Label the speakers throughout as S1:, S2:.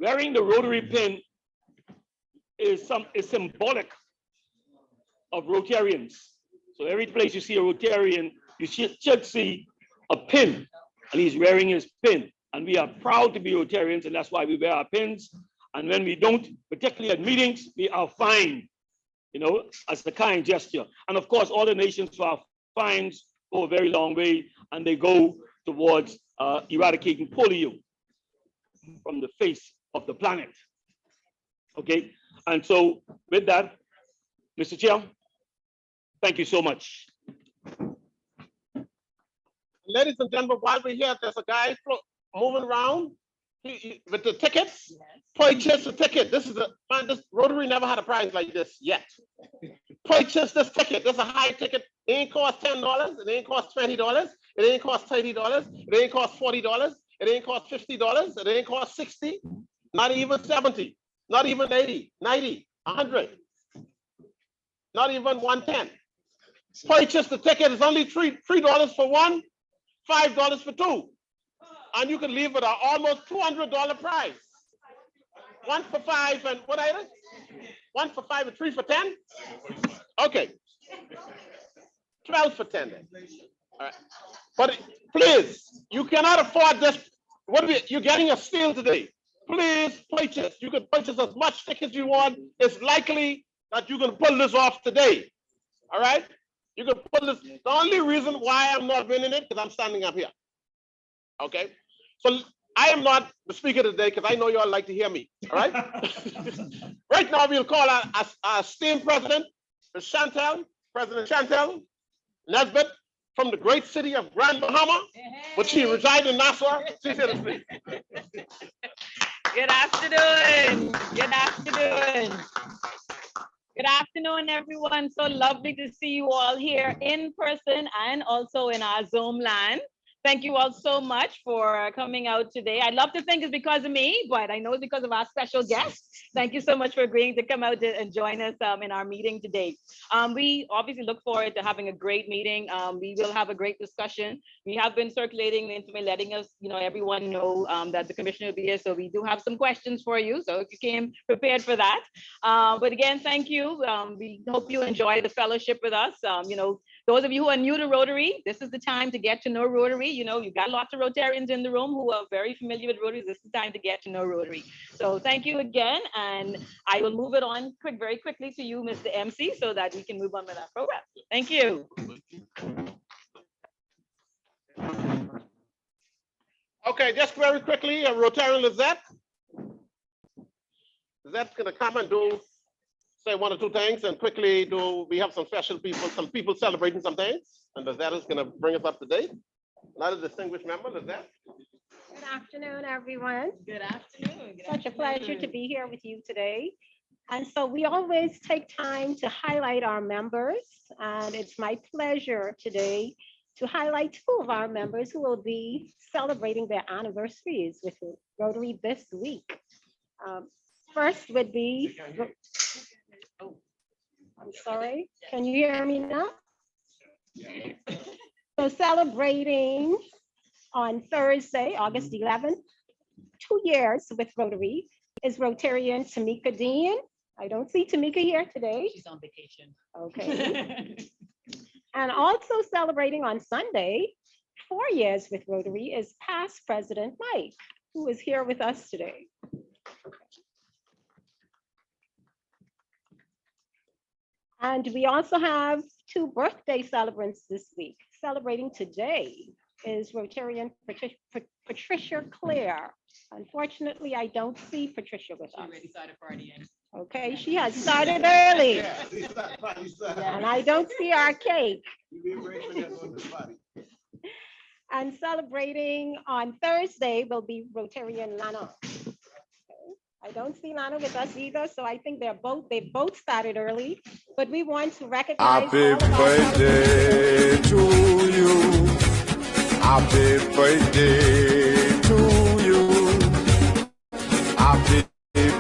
S1: wearing the Rotary pin is symbolic of Rotarians. So every place you see a Rotarian, you should see a pin, and he's wearing his pin. And we are proud to be Rotarians, and that's why we wear our pins. And when we don't, particularly at meetings, we are fined, you know, as a kind gesture. And of course, all the nations for our fines go a very long way, and they go towards eradicating polio from the face of the planet. Okay, and so with that, Mr. Chair, thank you so much.
S2: Ladies and gentlemen, while we're here, there's a guy moving around with the tickets. Yes. Purchase a ticket. This Rotary never had a prize like this yet. Purchase this ticket. This is a high ticket. It ain't cost $10. It ain't cost $20. It ain't cost $30. It ain't cost $40. It ain't cost $50. It ain't cost $60. Not even $70. Not even $80, $90, $100. Not even $110. Purchase the ticket. It's only $3 for one, $5 for two. And you can leave with an almost $200 prize. 1 for 5 and what item? 1 for 5 and 3 for 10? Okay. 12 for 10 then. All right. But please, you cannot afford this. You're getting a steal today. Please purchase. You can purchase as much tickets you want. It's likely that you can pull this off today. All right? You can pull this. The only reason why I'm not winning it because I'm standing up here. Okay? So I am not the speaker today because I know you all like to hear me. All right? Right now, we'll call our esteemed president, President Chantal Nesbitt, from the great city of Grand Bahama, but she resides in Nassau. She's here to speak.
S3: Good afternoon. Good afternoon. Good afternoon, everyone. So lovely to see you all here in person and also in our Zoom land. Thank you all so much for coming out today. I'd love to think it's because of me, but I know it's because of our special guest. Thank you so much for agreeing to come out and join us in our meeting today. We obviously look forward to having a great meeting. We will have a great discussion. We have been circulating the information, letting us, everyone know that the commissioner will be here. So we do have some questions for you. So if you came prepared for that. But again, thank you. We hope you enjoy the fellowship with us. Those of you who are new to Rotary, this is the time to get to know Rotary. You've got lots of Rotarians in the room who are very familiar with Rotary. This is the time to get to know Rotary. So thank you again. And I will move it on very quickly to you, Mr. MC, so that we can move on with our program. Thank you.
S2: Okay, just very quickly, Rotarian Lizette. Lizette's going to come and say 1 or 2 things, and quickly we have some special people, some people celebrating some things, and Lizette is going to bring us up to date. Another distinguished member, Lizette.
S4: Good afternoon, everyone.
S3: Good afternoon.
S4: Such a pleasure to be here with you today. And so we always take time to highlight our members, and it's my pleasure today to highlight 2 of our members who will be celebrating their anniversaries with Rotary this week. First would be, I'm sorry, can you hear me now? So celebrating on Thursday, August 11th, 2 years with Rotary is Rotarian Tamika Dean. I don't see Tamika here today.
S3: She's on vacation.
S4: Okay. And also celebrating on Sunday, 4 years with Rotary is past President Mike, who is here with us today. And we also have 2 birthday celebrants this week. Celebrating today is Rotarian Patricia Clare. Unfortunately, I don't see Patricia with us.
S3: She already started partying.
S4: Okay, she has started early. And I don't see our cake. And celebrating on Thursday will be Rotarian Lana. I don't see Lana with us either, so I think they both started early, but we want to recognize.
S5: Happy birthday to you. Happy birthday to you. Happy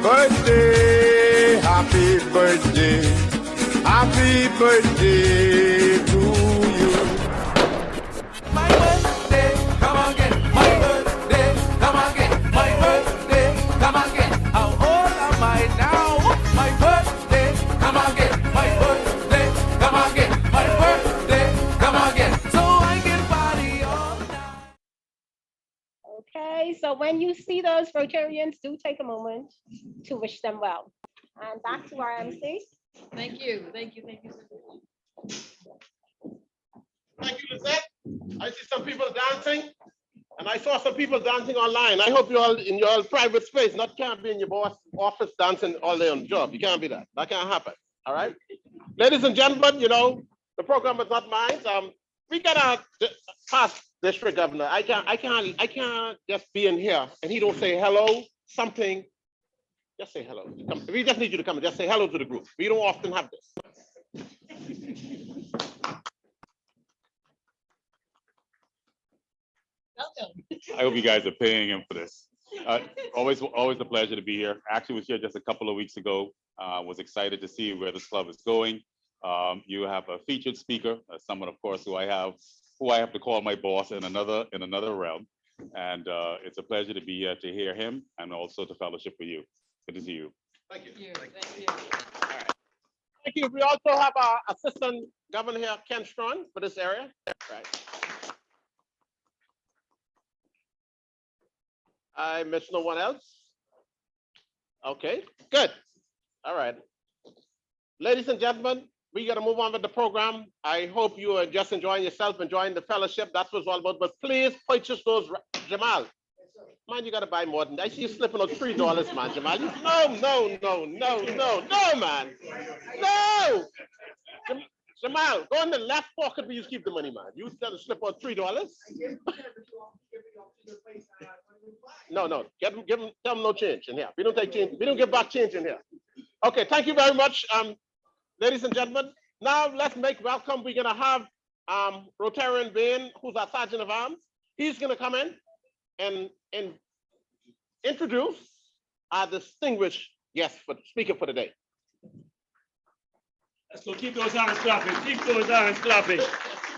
S5: birthday, happy birthday, happy birthday to you.
S6: My birthday, come again. My birthday, come again. My birthday, come again.
S4: So when you see those Rotarians, do take a moment to wish them well. And back to our MC.
S3: Thank you, thank you, thank you.
S2: Thank you, Lizette. I see some people dancing, and I saw some people dancing online. I hope you all in your private space, not can't be in your boss office dancing all day on the job. You can't be that. That can't happen. All right. Ladies and gentlemen, you know, the program is not mine. We got a past district governor. I can't just be in here and he don't say hello, something. Just say hello. We just need you to come and just say hello to the group. We don't often have this.
S3: Welcome.
S7: I hope you guys are paying him for this. Always a pleasure to be here. Actually was here just a couple of weeks ago. Was excited to see where this club is going. You have a featured speaker, someone, of course, who I have to call my boss in another realm. And it's a pleasure to be here to hear him and also to fellowship with you. Good to see you.
S2: Thank you.
S3: Thank you.
S2: Thank you. We also have our assistant governor here, Ken Strong, for this area. Right. I miss no one else. Okay, good. All right. Ladies and gentlemen, we got to move on with the program. I hope you are just enjoying yourself, enjoying the fellowship. That's what it's all about. But please purchase those, Jamal. Man, you got to buy more than that. I see you slipping on $3, man, Jamal. No, man. No. Jamal, go in the left pocket where you keep the money, man. You tell to slip on $3. No. Give them, tell them no change in here. We don't take change. We don't give back change in here. Okay, thank you very much, ladies and gentlemen. Now let's make welcome. We're gonna have Rotarian Bain, who's our Sergeant of Arms. He's gonna come in and introduce our distinguished guest for speaker for the day.
S1: Let's go keep those hands clapping. Keep those hands clapping.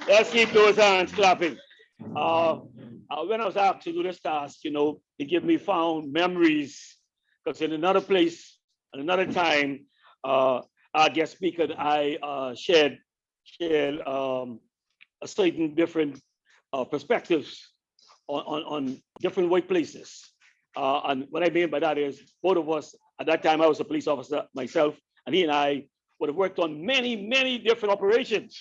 S1: Let's keep those hands clapping. When I was asked to do this task, you know, it gave me fond memories because in another place, at another time, our guest speaker and I shared a certain different perspectives on different workplaces. And what I mean by that is both of us, at that time, I was a police officer myself, and he and I would have worked on many different operations,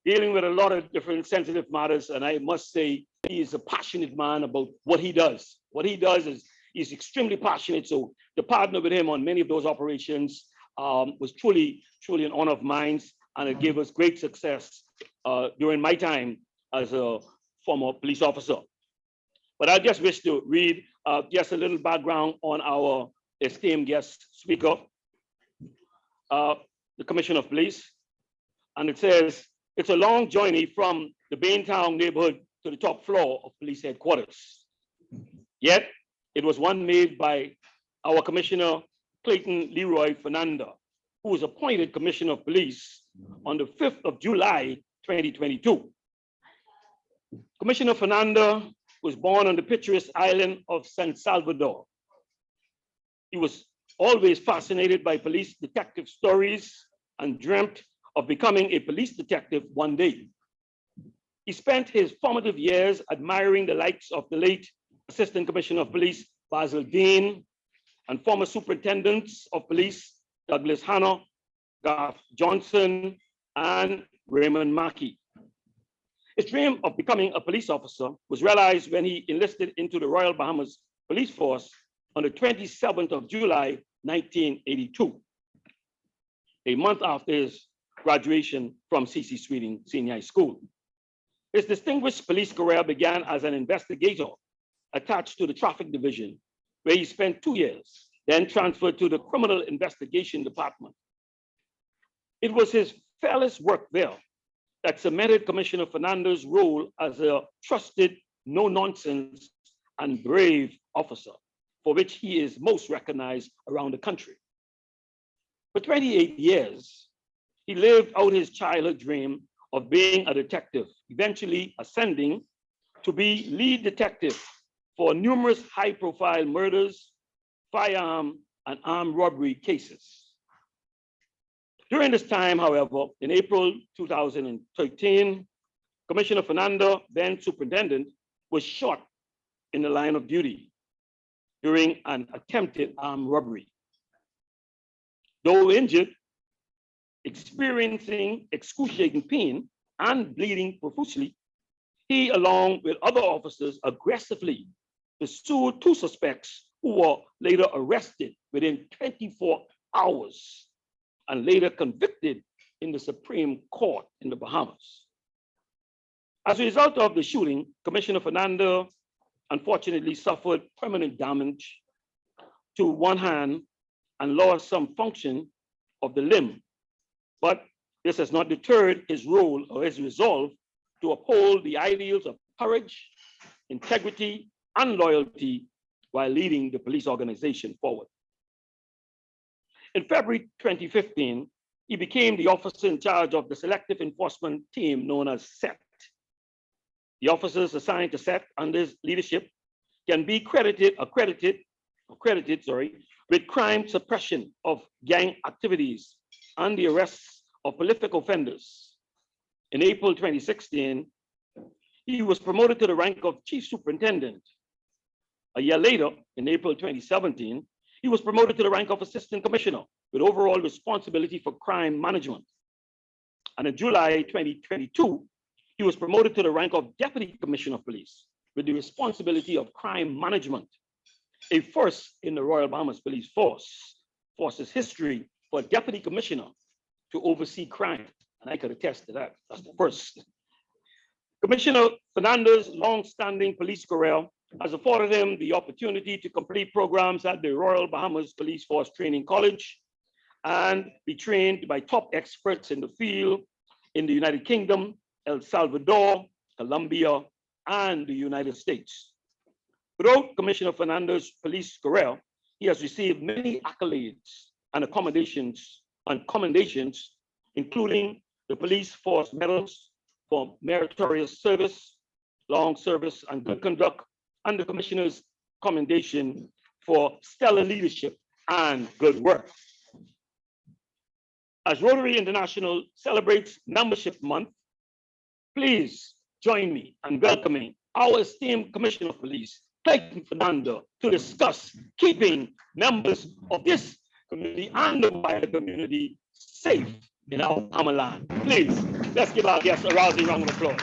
S1: dealing with a lot of different sensitive matters. And I must say, he is a passionate man about what he does. What he does is he's extremely passionate. So to partner with him on many of those operations was truly an honor of mine. And it gave us great success during my time as a former police officer. But I just wish to read just a little background on our esteemed guest speaker, the Commissioner of Police. And it says, it's a long journey from the Baintown neighborhood to the top floor of police headquarters. Yet, it was one made by our Commissioner Clayton Leroy Fernander, who was appointed Commissioner of Police on the 5th of July, 2022. Commissioner Fernander was born on the picturesque island of San Salvador. He was always fascinated by police detective stories and dreamt of becoming a police detective one day. He spent his formative years admiring the likes of the late Assistant Commissioner of Police, Basil Dean, and former superintendents of police, Douglas Hanna, Garth Johnson, and Raymond Mackey. His dream of becoming a police officer was realized when he enlisted into the Royal Bahamas Police Force on the 27th of July, 1982, a month after his graduation from C.C. Sweeting Senior High School. His distinguished police career began as an investigator attached to the Traffic Division, where he spent 2 years, then transferred to the Criminal Investigation Department. It was his fearless work there that cemented Commissioner Fernander's role as a trusted, no-nonsense, and brave officer, for which he is most recognized around the country. For 28 years, he lived out his childhood dream of being a detective, eventually ascending to be lead detective for numerous high-profile murders, firearm, and armed robbery cases. During this time, however, in April 2013, Commissioner Fernander, then superintendent, was shot in the line of duty during an attempted armed robbery. Though injured, experiencing excruciating pain and bleeding profusely, he, along with other officers, aggressively pursued two suspects who were later arrested within 24 hours and later convicted in the Supreme Court in the Bahamas. As a result of the shooting, Commissioner Fernander unfortunately suffered permanent damage to one hand and lost some function of the limb. But this has not deterred his role or his resolve to uphold the ideals of courage, integrity, and loyalty while leading the police organization forward. In February 2015, he became the officer in charge of the selective enforcement team known as C.O.P. The officers assigned to C.O.P. under his leadership can be credited with crime suppression of gang activities and the arrests of prolific offenders. In April 2016, he was promoted to the rank of chief superintendent. A year later, in April 2017, he was promoted to the rank of assistant commissioner with overall responsibility for crime management. And in July 2022, he was promoted to the rank of deputy commissioner of police with the responsibility of crime management, a first in the Royal Bahamas Police Force's history for a deputy commissioner to oversee crime. And I could attest to that. That's the first. Commissioner Fernander's long-standing police career has afforded him the opportunity to complete programs at the Royal Bahamas Police Force Training College and be trained by top experts in the field in the United Kingdom, El Salvador, Colombia, and the United States. Throughout Commissioner Fernander's police career, he has received many accolades and commendations, including the Police Force Medals for meritorious service, long service, and good conduct, and the Commissioner's commendation for stellar leadership and good work. As Rotary International celebrates Membership Month, please join me in welcoming our esteemed Commissioner of Police, Clayton Fernander, to discuss keeping members of this community and the wider community safe in our Bahama land. Please, let's give our guests a rousing round of applause.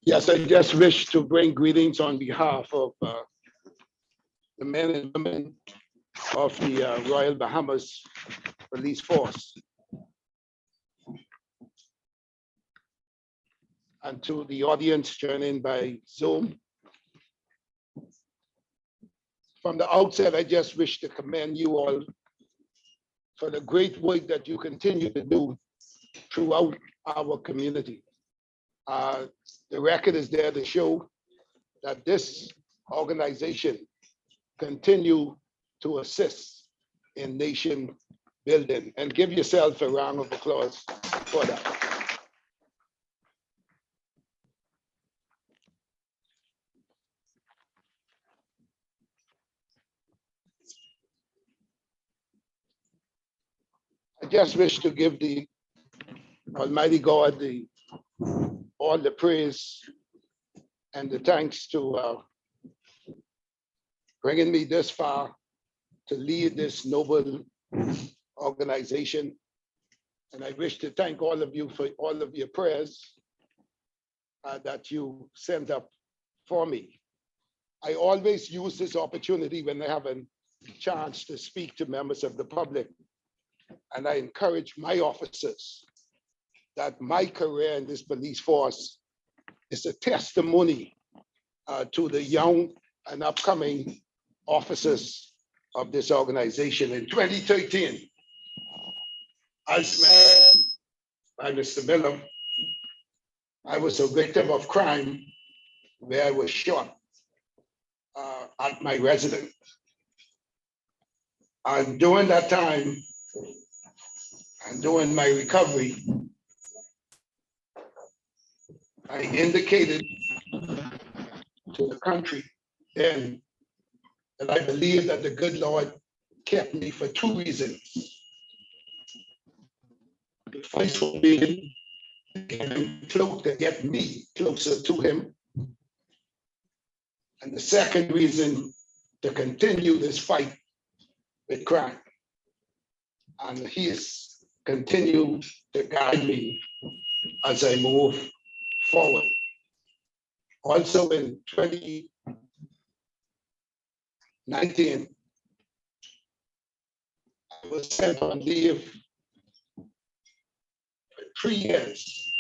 S8: Yes, I just wish to bring greetings on behalf of the men and women of the Royal Bahamas Police Force. And to the audience joining by Zoom. From the outset, I just wish to commend you all for the great work that you continue to do throughout our community. The record is there to show that this organization continue to assist in nation building, and give yourself a round of applause for that. I just wish to give the Almighty God all the praise and the thanks to bringing me this far to lead this noble organization. And I wish to thank all of you for all of your prayers that you sent up for me. I always use this opportunity when I have a chance to speak to members of the public. And I encourage my officers that my career in this police force is a testimony to the young and upcoming officers of this organization. In 2013, as mentioned by Mr. Miller, I was a victim of crime where I was shot at my residence. And during that time, and during my recovery, I indicated to the country then that I believe that the good Lord kept me for two reasons. first one being to get me closer to him. And the second reason, to continue this fight with crime. And he is continue to guide me as I move forward. Also in 2019, I was sent on leave for 3 years.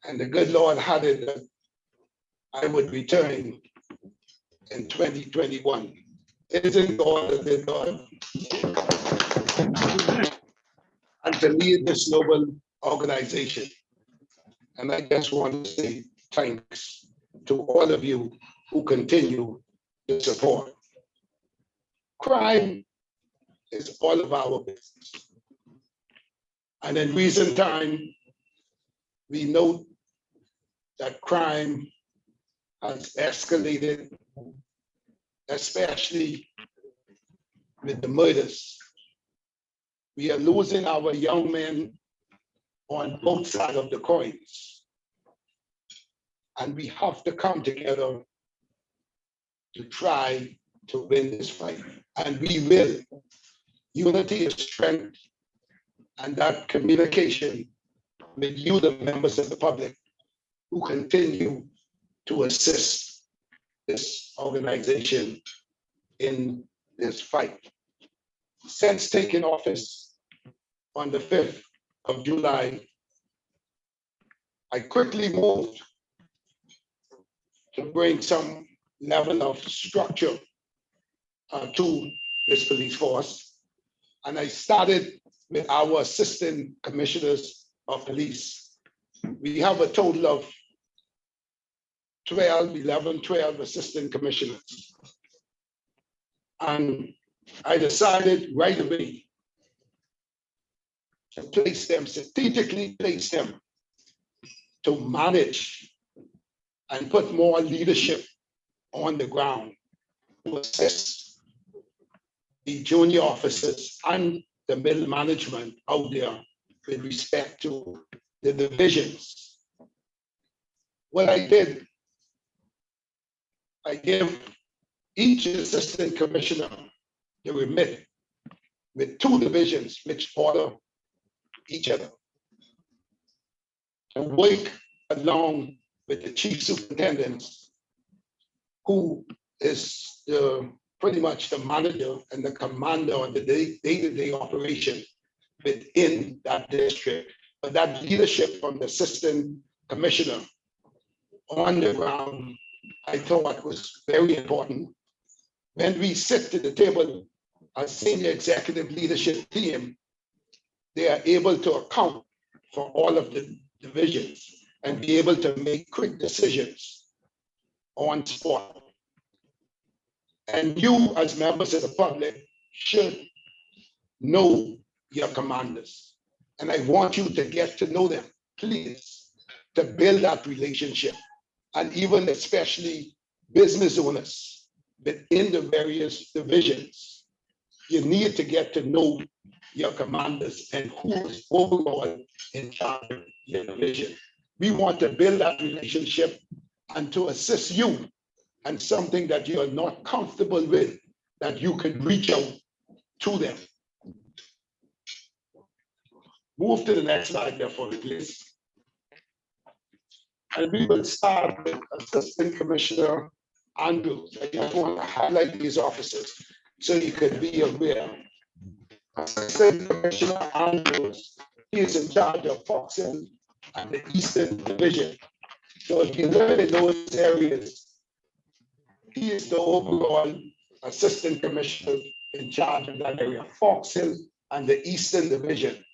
S8: And the good Lord had it that I would return in 2021. Isn't God a good God? And to lead this noble organization. And I just want to say thanks to all of you who continue to support. Crime is all of our business. And in recent time, we note that crime has escalated, especially with the murders. We are losing our young men on both sides of the coins. And we have to come together to try to win this fight. And we will. Unity is strength, and that communication with you, the members of the public, who continue to assist this organization in this fight. Since taking office on the 5th of July, I quickly moved to bring some level of structure to this police force. And I started with our assistant commissioners of police. We have a total of 12 assistant commissioners. And I decided right away to place them, strategically place them to manage and put more leadership on the ground to assist the junior officers and the middle management out there with respect to the divisions. What I did, I gave each assistant commissioner the remit with 2 divisions which border each other, and work along with the chief superintendents, who is pretty much the manager and the commander of the day-to-day operation within that district. But that leadership from the assistant commissioner on the ground, I thought was very important. When we sit to the table as senior executive leadership team, they are able to account for all of the divisions and be able to make quick decisions on spot. And you, as members of the public, should know your commanders. And I want you to get to know them, please, to build that relationship. And even especially business owners within the various divisions, you need to get to know your commanders and who is overall in charge of your division. We want to build that relationship and to assist you and something that you are not comfortable with, that you can reach out to them. Move to the next slide there for me, please. And we will start with Assistant Commissioner Andrews. I just want to highlight these officers so you can be aware. Assistant Commissioner Andrews, he is in charge of Fox Hill and the Eastern Division. So if you live in those areas, he is the overall Assistant Commissioner in charge of that area, Fox Hill and the Eastern Division.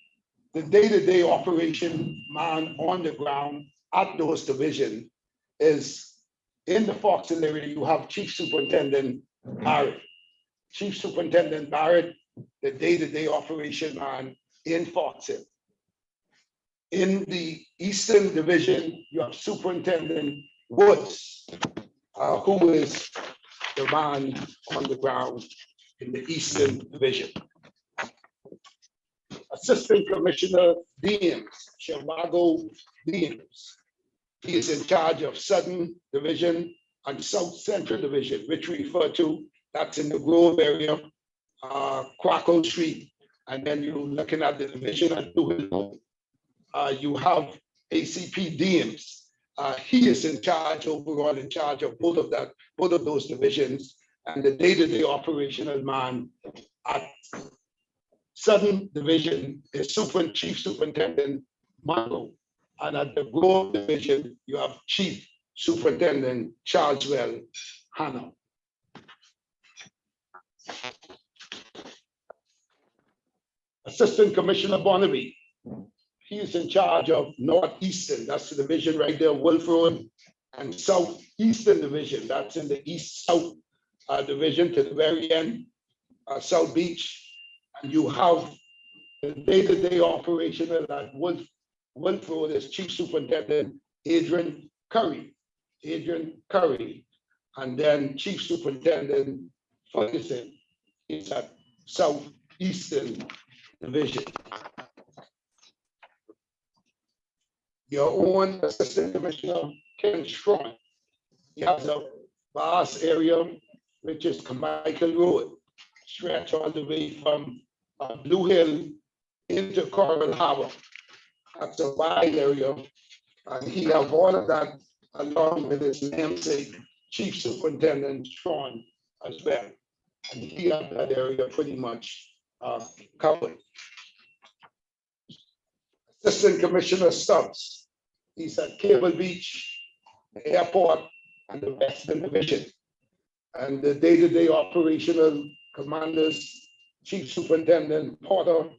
S8: The day-to-day operation man on the ground at those divisions is in the Fox Hill area. You have Chief Superintendent Barrett. Chief Superintendent Barrett, the day-to-day operation man in Fox Hill. In the Eastern Division, you have Superintendent Woods, who is the man on the ground in the Eastern Division. Assistant Commissioner Deems, Chicago Deems. He is in charge of Southern Division and South Central Division, which we refer to, that's in the Grove area, Quaco Street, and then you're looking at the division at New Hill. You have ACP Deems. He is in charge, overall in charge of both of those divisions, and the day-to-day operational man at Southern Division is Chief Superintendent Marco. And at the Grove Division, you have Chief Superintendent Charleswell Hannah. Assistant Commissioner Bonnaby, he is in charge of Northeastern, that's the division right there, Wolf Road, and Southeastern Division, that's in the East-South Division to the very end, South Beach. And you have the day-to-day operational at Wolf Road is Chief Superintendent Adrian Curry, and then Chief Superintendent Ferguson is at Southeastern Division. Your own Assistant Commissioner Ken Strong, he has a vast area which is Carmichael Road, stretch all the way from Blue Hill into Coral Harbor. That's a wide area, and he has all of that along with his namesake, Chief Superintendent Strong as well. And he has that area pretty much covered. Assistant Commissioner Stubbs, he's at Cable Beach, the airport, and the Western Division. And the day-to-day operational commanders, Chief Superintendent Porter,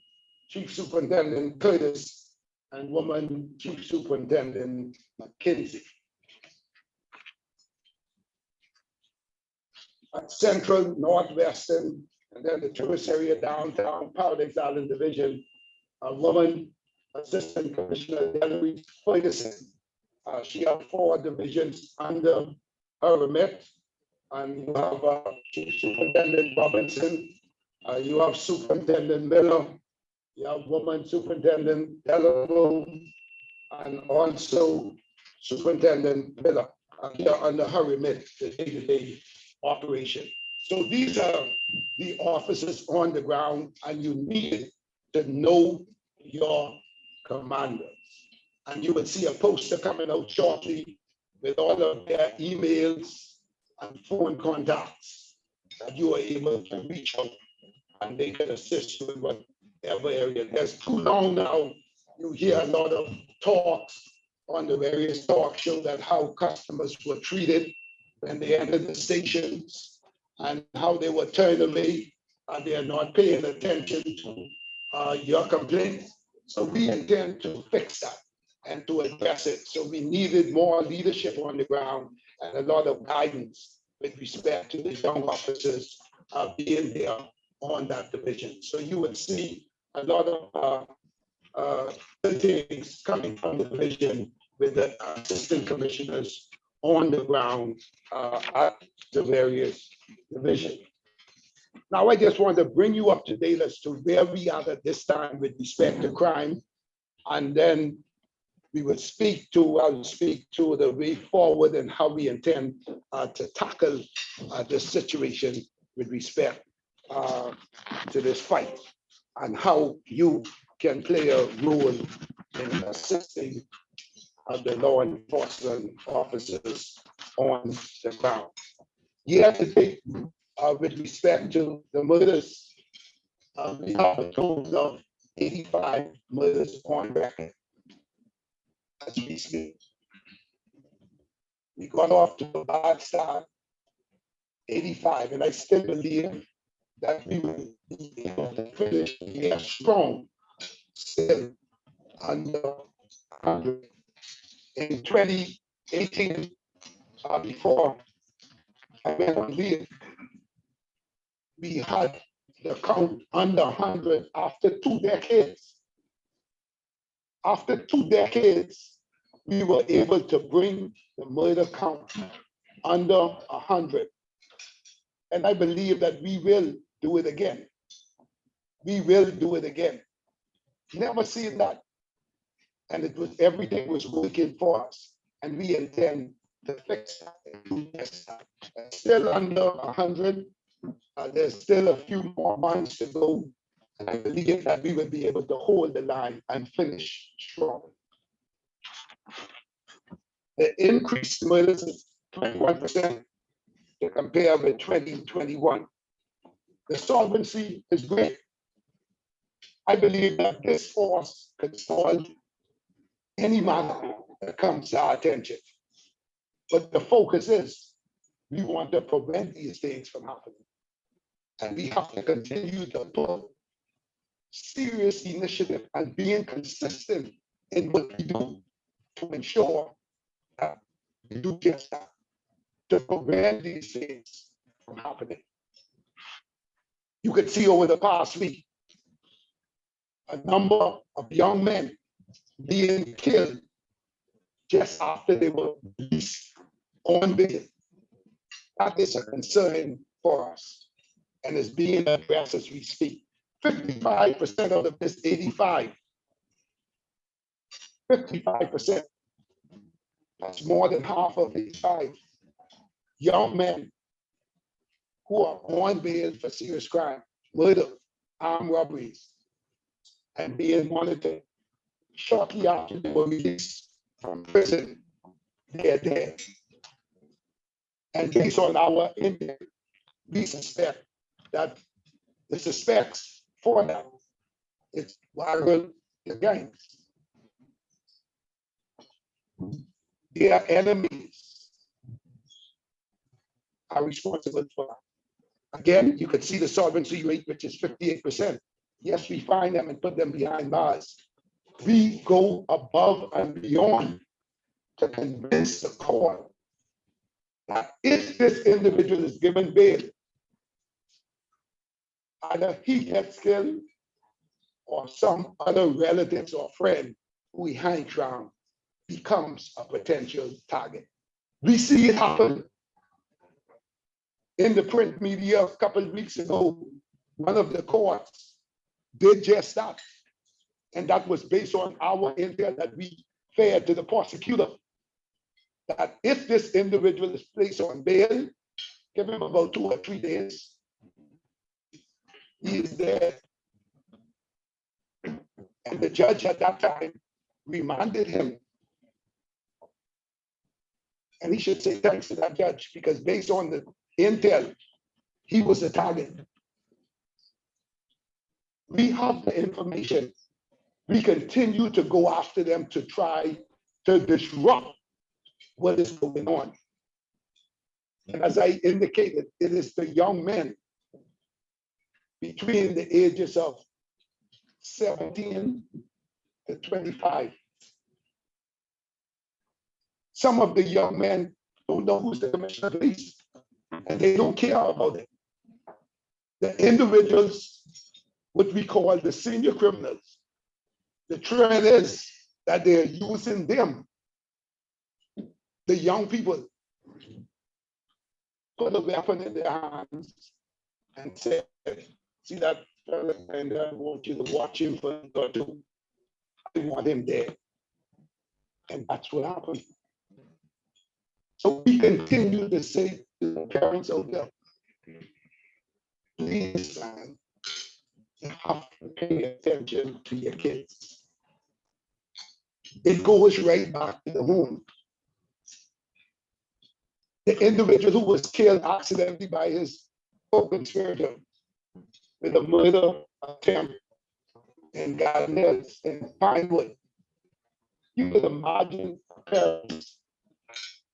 S8: Chief Superintendent Curtis, and woman Chief Superintendent McKinsey. At Central, Northwestern, and then the tourist area downtown, Paradise Island Division, a woman, Assistant Commissioner Delary Ferguson. She has 4 divisions under her remit. And you have Chief Superintendent Robinson, you have Superintendent Miller, you have woman Superintendent Delano, and also Superintendent Miller here under her remit, the day-to-day operation. So these are the officers on the ground, and you need to know your commanders. And you will see a poster coming out shortly with all of their emails and phone contacts that you are able to reach out, and they can assist you in whatever area. There's too long now, you hear a lot of talks on the various talk shows that how customers were treated when they entered the stations and how they were turned away and they are not paying attention to your complaints. So we intend to fix that and to address it. So we needed more leadership on the ground and a lot of guidance with respect to the young officers being there on that division. So you would see a lot of things coming from the division with the assistant commissioners on the ground at the various divisions. Now, I just want to bring you up to date as to where we are at this time with respect to crime. And then we will I'll speak to the way forward and how we intend to tackle this situation with respect to this fight and how you can play a role in assisting the law enforcement officers on the ground. Year to date, with respect to the murders, we have a total of 85 murders on record. As we speak, we got off to a bad start, 85, and I still believe that we will be able to finish the year strong, still under 100. In 2018, before I went on leave, we had the count under 100 after 2 decades. After 2 decades, we were able to bring the murder count under 100. And I believe that we will do it again. We will do it again. Never seen that. And everything was working for us. And we intend to fix that and do just that. Still under 100. There's still a few more months to go. And I believe that we will be able to hold the line and finish strong. The increased murders is 21% to compare with 2021. The solvency is great. I believe that this force could solve any matter that comes to our attention. But the focus is we want to prevent these things from happening. And we have to continue to put serious initiative and being consistent in what we do to ensure that we do just that, to prevent these things from happening. You could see over the past week, a number of young men being killed just after they were released on bail. That is a concern for us and is being addressed as we speak. 55% of this 85, 55%, that's more than half of 85 young men who are on bail for serious crime, murder, armed robberies, and being monitored. Shortly after they were released from prison, they are dead. And based on our intent, we suspect that the suspects for that is viral gangs. Their enemies are responsible for that. Again, you could see the solvency rate, which is 58%. Yes, we find them and put them behind bars. We go above and beyond to convince the court that if this individual is given bail, either he gets killed or some other relatives or friend who he hangs around becomes a potential target. We see it happen in the print media a couple of weeks ago. One of the courts did just that. And that was based on our intel that we fed to the prosecutor. That if this individual is placed on bail, give him about 2 or 3 days, he is dead. And the judge at that time remanded him. And he should say thanks to that judge, because based on the intel, he was a target. We have the information. We continue to go after them to try to disrupt what is going on. And as I indicated, it is the young men between the ages of 17 to 25. Some of the young men don't know who's the commissioner of police, and they don't care about it. The individuals, what we call the senior criminals, the trend is that they're using them, the young people, put a weapon in their hands and say, see that fella, and I want you to watch him for a day or 2. I want him dead. And that's what happened. So we continue to say to the parents out there, please, man, you have to pay attention to your kids. It goes right back to the home. The individual who was killed accidentally by his co-conspirator with a murder attempt in Garden Hills and Pinewood. You could imagine parents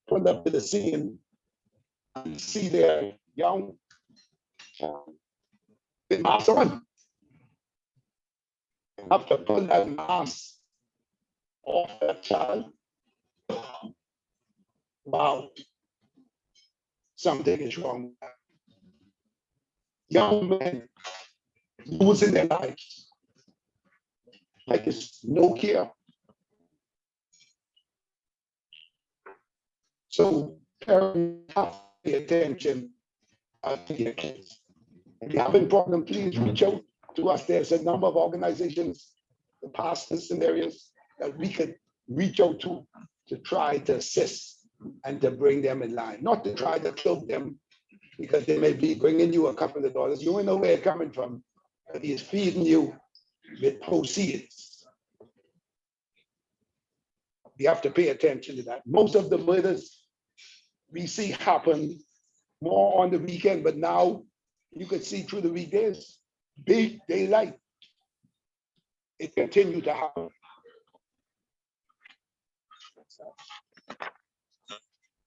S8: pull up to the scene and see their young with mask on. Have to pull that mask off that child. Wow, something is wrong. Young men losing their lives like it's no care. So parents have to pay attention to your kids. If you have a problem, please reach out to us. There's a number of organizations the pastors and areas that we could reach out to try to assist and to bring them in line, not to try to cloak them because they may be bringing you a couple of dollars. You don't know where it's coming from, but he's feeding you with proceeds. We have to pay attention to that. Most of the murders we see happen more on the weekend, but now you can see through the weekdays, big daylight. It continues to happen.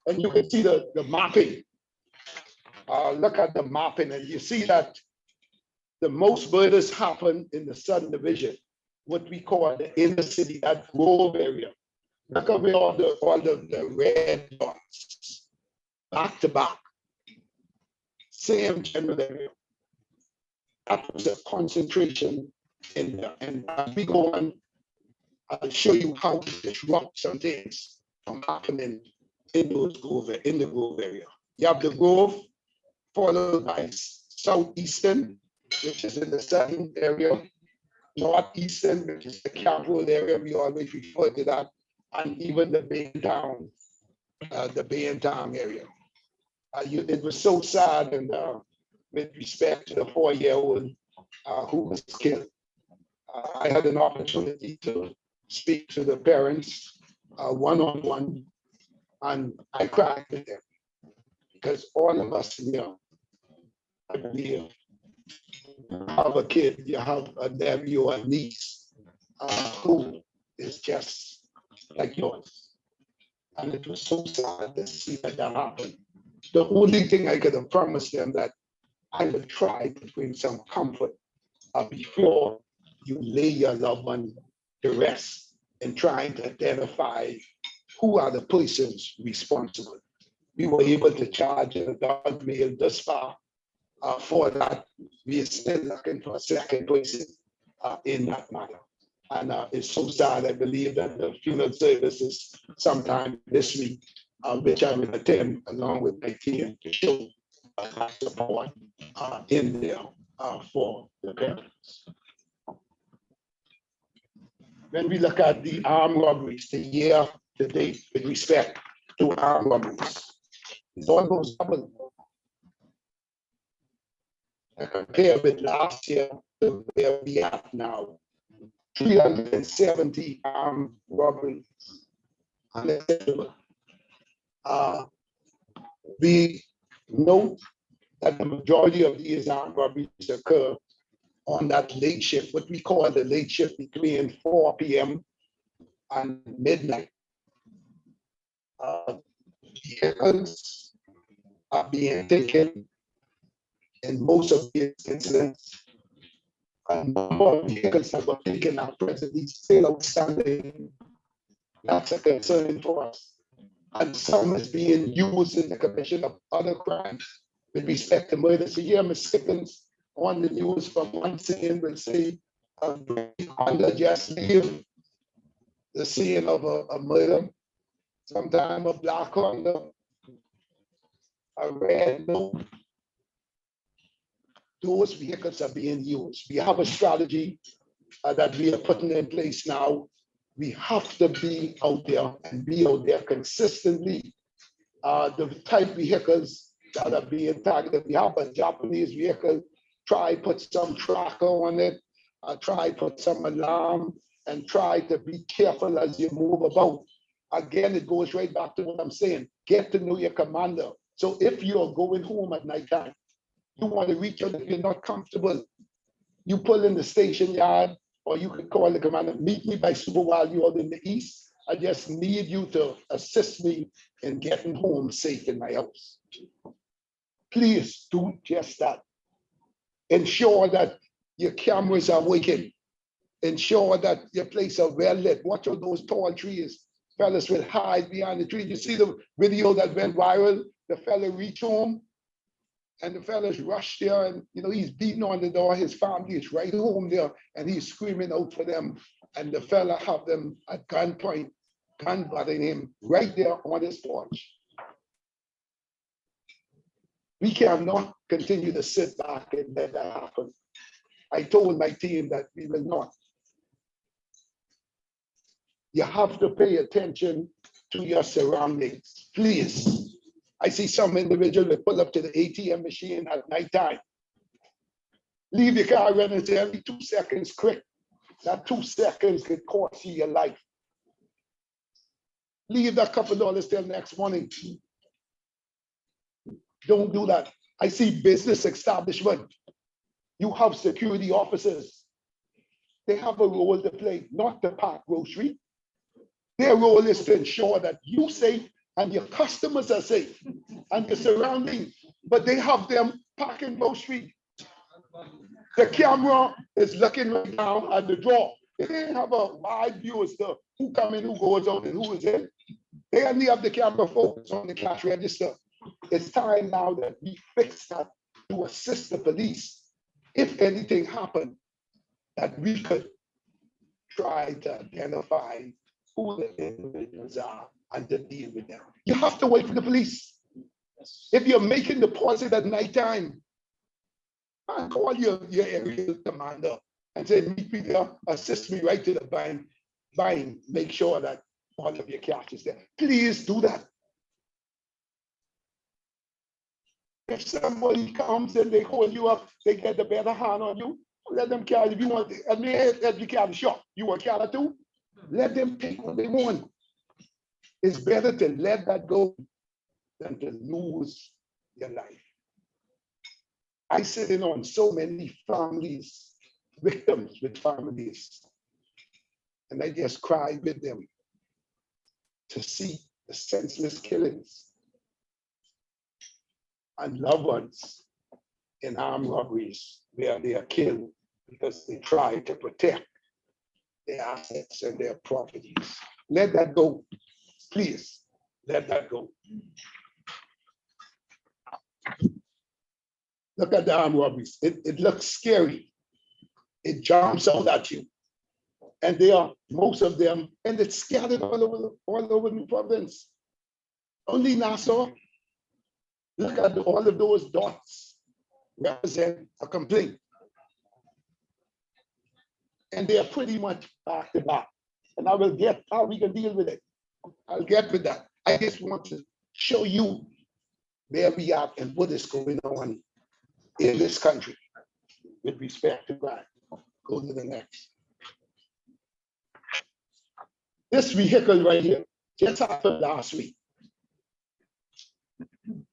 S8: And you can see the mapping. Look at the mapping, and you see that the most murders happen in the Southern Division, what we call the inner city, that Grove area. Look at where all the red dots, back to back, same general area. That was a concentration in there. And as we go on, I'll show you how to disrupt some things from happening in the Grove area. You have the Grove, followed by Southeastern, which is in the southern area, Northeastern, which is the capital area, we always refer to that, and even the Bay and Town area. It was so sad, and with respect to the 4-year-old who was killed. I had an opportunity to speak to the parents one-on-one, and I cried with them because all of us here, I believe, you have a kid, you have a nephew or a niece who is just like yours. And it was so sad to see that happened. The only thing I could have promised them that I would try to bring some comfort before you lay your loved one to rest in trying to identify who are the persons responsible. We were able to charge an adult male thus far. For that, we are still looking for a second person in that matter. And it's so sad. I believe that the funeral service is sometime this week, which I will attend along with my team to show support in there for the parents. When we look at the armed robberies, the year to date with respect to armed robberies, it's almost double. Compared with last year to where we are now, 370 armed robberies. Unacceptable. We know that the majority of these armed robberies occur on that late shift, what we call the late shift between 4 p.m. and midnight. Vehicles are being taken in most of these incidents. A number of vehicles that were taken are presently still outstanding. That's a concern for us. And some is being used in the commission of other crimes with respect to murder. So here, Mexicans on the news from one scene will say, under just leave the scene of a murder, sometime a black Honda, a red note. Those vehicles are being used. We have a strategy that we are putting in place now. We have to be out there and be out there consistently. The type vehicles that are being targeted, we have a Japanese vehicle, try put some tracker on it, try put some alarm, and try to be careful as you move about. Again, it goes right back to what I'm saying. Get to know your commander. So if you're going home at nighttime, you want to reach out if you're not comfortable, you pull in the station yard, or you can call the commander, meet me by Super while you're in the east. I just need you to assist me in getting home safe in my house. Please do just that. Ensure that your cameras are working. Ensure that your place are well lit. Watch out those tall trees. Fellas will hide behind the trees. You see the video that went viral? The fella reached home and the fellas rushed there, and he's beating on the door. His family is right home there, and he's screaming out for them. And the fella have them at gunpoint, gun butting him right there on his porch. We cannot continue to sit back and let that happen. I told my team that we will not. You have to pay attention to your surroundings, please. I see some individuals that pull up to the ATM machine at nighttime. Leave your car running to every 2 seconds quick. That 2 seconds could cost you your life. Leave that couple dollars till next morning. Don't do that. I see business establishment. You have security officers. They have a role to play, not to pack grocery. Their role is to ensure that you're safe and your customers are safe and your surroundings, but they have them packing grocery. The camera is looking right now at the drawer. They didn't have a wide view as to who come in, who goes out, and who is in. They only have the camera focused on the cash register. It's time now that we fix that to assist the police. If anything happened, that we could try to identify who the individuals are and to deal with them. You have to wait for the police. If you're making deposit at nighttime, call your area commander and say, meet me there, assist me right to the bank, make sure that all of your cash is there. Please do that. If somebody comes and they hold you up, they get the better hand on you, let them carry. If you want, I mean, let you carry short. You want carry too? Let them take what they want. It's better to let that go than to lose your life. I sit in on so many families, victims with families, and I just cry with them to see the senseless killings and loved ones in armed robberies where they are killed because they try to protect their assets and their properties. Let that go, please, let that go. Look at the armed robberies. It looks scary. It jumps out at you. And they are, most of them, and it's scattered all over the province. Only Nassau, look at all of those dots represent a complaint. And they are pretty much back to back. And I will get how we can deal with it. I'll get with that. I just want to show you where we are and what is going on in this country with respect to crime. Go to the next. This vehicle right here just happened last week.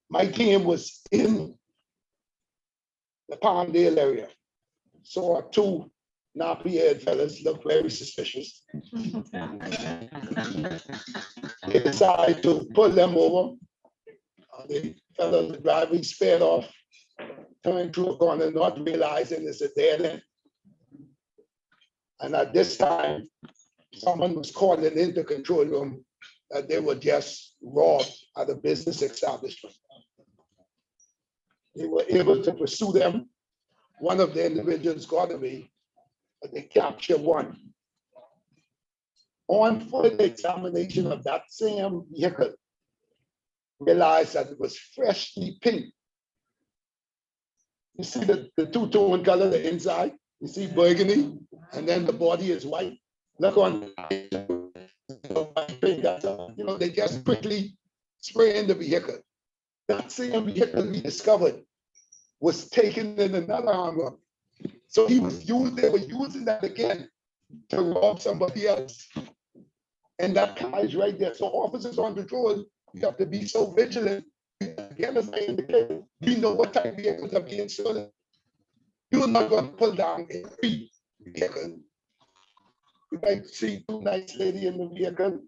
S8: My team was in the Palmdale area. Saw two nappy-haired fellas look very suspicious. They decided to pull them over. The fellow driving sped off, turning through a corner, not realizing it's a dead end. And at this time, someone was calling in the control room that they were just robbed at a business establishment. They were able to pursue them. One of the individuals got away, but they captured one. On further examination of that same vehicle, realized that it was freshly painted. You see the two-tone color, the inside, you see burgundy, and then the body is white. Look on, they just quickly spray in the vehicle. That same vehicle we discovered was taken in another armed robbery. So they were using that again to rob somebody else. And that car is right there. So officers on patrol, you have to be so vigilant. Again, as I indicated, we know what type of vehicles are being stolen. You're not going to pull down every vehicle. You might see two nice ladies in the vehicle.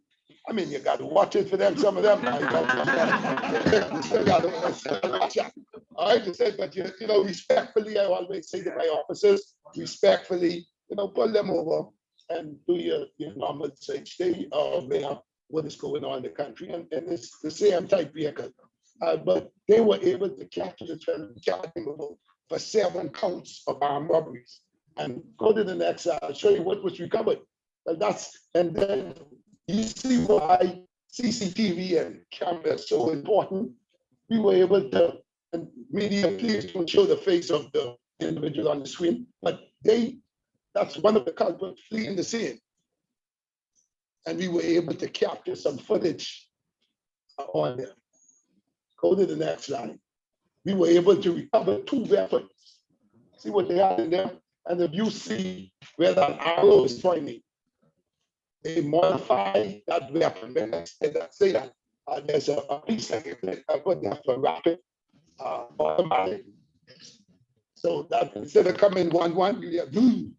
S8: I mean, you got to watch it for them. Some of them, you still got to watch out. All right, but respectfully, I always say to my officers, respectfully, pull them over and do your normal search. Stay aware of what is going on in the country, and it's the same type vehicle. But they were able to capture the charging for 7 counts of armed robberies. And go to the next slide. I'll show you what was recovered. And then you see why CCTV and camera is so important. We were able to, and media please don't show the face of the individual on the screen, but that's one of the culprits fleeing the scene. And we were able to capture some footage on them. Go to the next slide. We were able to recover 2 weapons. See what they had in there? And if you see where that arrow is pointing, they modify that weapon. When I say that, there's a piece that I put there for rapid automatic. So that instead of coming 1-1, you get boom.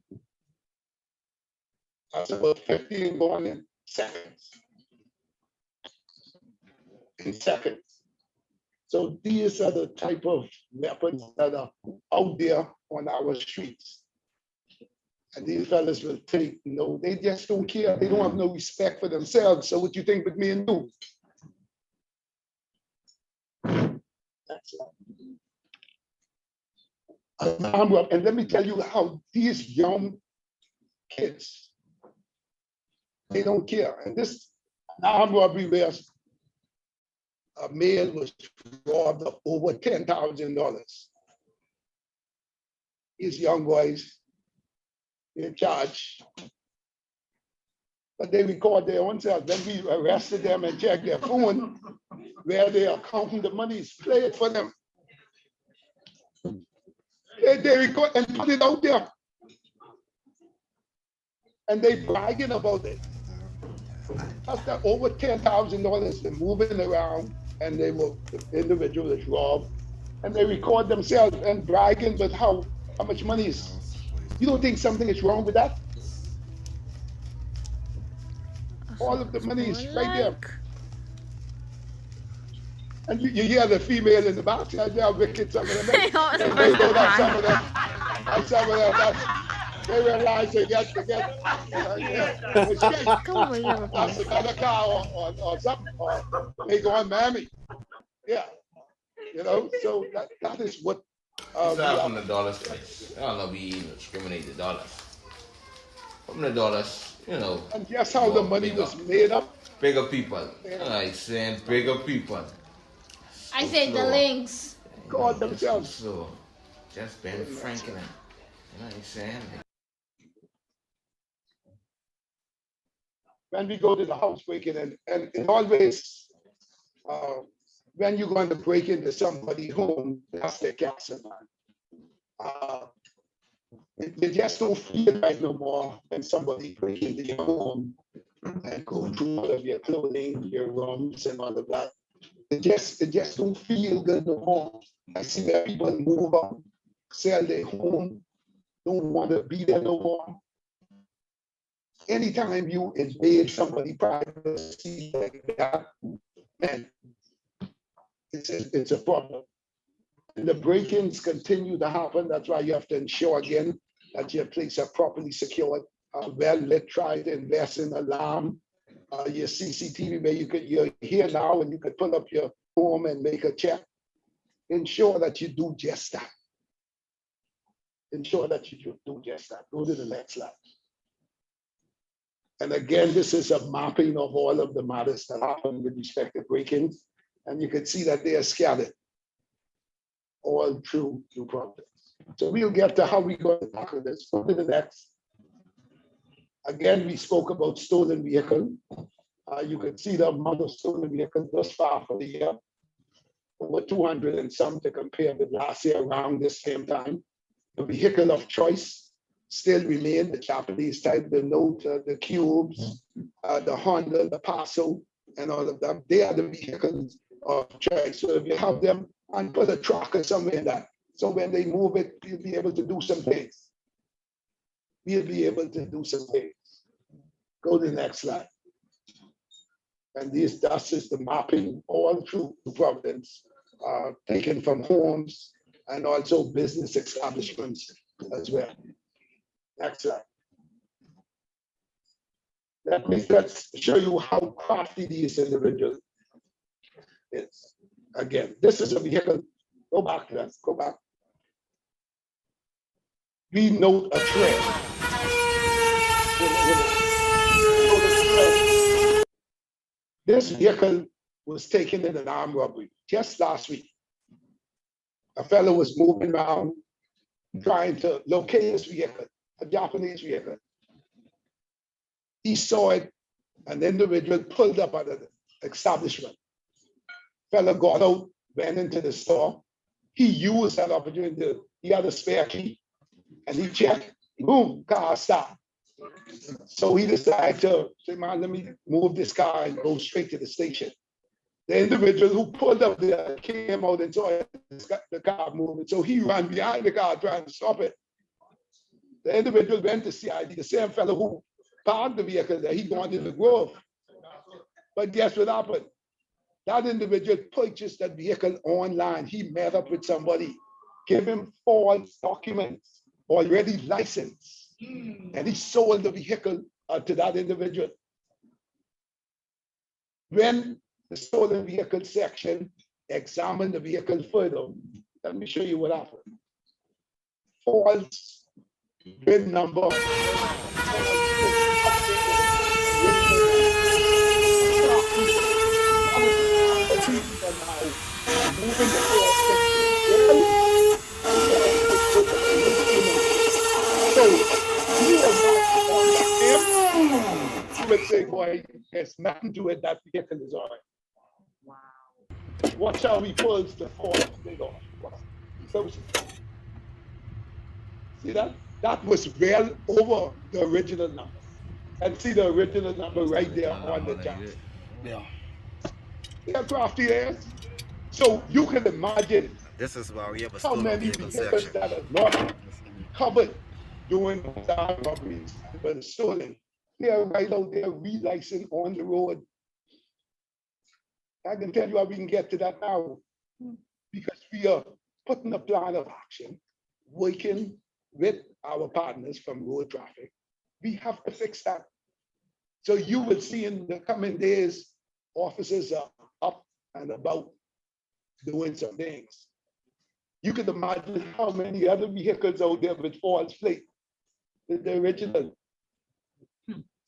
S8: That's about 15 going in seconds. In seconds. So these are the type of weapons that are out there on our streets. And these fellas will take, they just don't care. They don't have no respect for themselves. So what you think with me and you? That's it. And let me tell you how these young kids, they don't care. And this armed robbery where a male was robbed of over $10,000. These young boys in charge, but they record their own selves. Then we arrested them and checked their phone where they are counting the monies, play it for them. They record and put it out there. And they bragging about it. That's that over $10,000 they're moving around, and the individual is robbed, and they record themselves and bragging with how much money is. You don't think something is wrong with that? All of the money is right there. And you hear the female in the back, they are wicked, some of them. They know that some of them, they realize they get that's another car or something, or they go on Miami. Yeah, so that is what.
S9: From the dollars place. I don't know, we even discriminate the dollars. From the dollars,
S8: And just how the money was made up.
S9: Bigger people. I saying bigger people.
S10: I said the links.
S8: God themselves.
S9: So, just Ben Franklin. You know what I'm saying?
S8: When we go to the house breaking, and it always, when you're going to break into somebody's home, that's their castle, man. They just don't feel right no more when somebody breaks into your home and go through all of your clothing, your rooms, and all of that. It just don't feel good no more. I see that people move on, sell their home, don't want to be there no more. Anytime you invade somebody's privacy like that, man, it's a problem. And the break-ins continue to happen. That's why you have to ensure again that your place are properly secured, well lit. Try to invest in alarm, your CCTV where you're here now and you could pull up your home and make a check. Ensure that you do just that. Ensure that you do just that. Go to the next slide. And again, this is a mapping of all of the matters that happen with respect to break-ins. And you can see that they are scattered all through Providence. So we'll get to how we go to tackle this. Go to the next. Again, we spoke about stolen vehicle. You can see the amount of stolen vehicles thus far for the year. Over 200 and some to compare with last year around this same time. The vehicle of choice still remain the Japanese type, the Note, the Cubes, the Honda, the Paso, and all of them. They are the vehicles of choice. So if you have them and put a tracker somewhere in that, so when they move it, you'll be able to do some things. We'll be able to do some things. Go to the next slide. And that is the mapping all through Providence, taken from homes and also business establishments as well. Next slide. Let's show you how crafty these individuals is. Again, this is a vehicle. Go back to that. Go back. We note a trend. This vehicle was taken in an armed robbery just last week. A fellow was moving around trying to locate his vehicle, a Japanese vehicle. He saw it An individual pulled up at an establishment. Fella got out, went into the store. He used that opportunity. He had a spare key and he checked, boom, car stopped. So he decided to say, man, let me move this car and go straight to the station. The individual who pulled up there came out and saw the car moving. So he ran behind the car trying to stop it. The individual went to CID, the same fellow who parked the vehicle there, he gone in the grove. But guess what happened? That individual purchased that vehicle online. He met up with somebody, gave him false documents, already licensed, and he sold the vehicle to that individual. When the stolen vehicle section examined the vehicle further, let me show you what happened. False VIN number. I would say, boy, there's nothing to it. That vehicle is all right. Wow. Watch how he pulls the false thing off. So, see that? That was well over the original number. And see the original number right there on the jack.
S6: Yeah.
S8: They're crafty ass. So you can imagine
S6: This is why we have a
S8: how
S6: stolen
S8: many
S6: vehicle
S8: vehicles
S6: section.
S8: that are not covered during armed robberies but stolen. They are right out there relicensed on the road. I can tell you how we can get to that now, because we are putting a plan of action, working with our partners from road traffic. We have to fix that. So you will see in the coming days, officers are up and about doing some things. You can imagine how many other vehicles out there with false plate, with the original.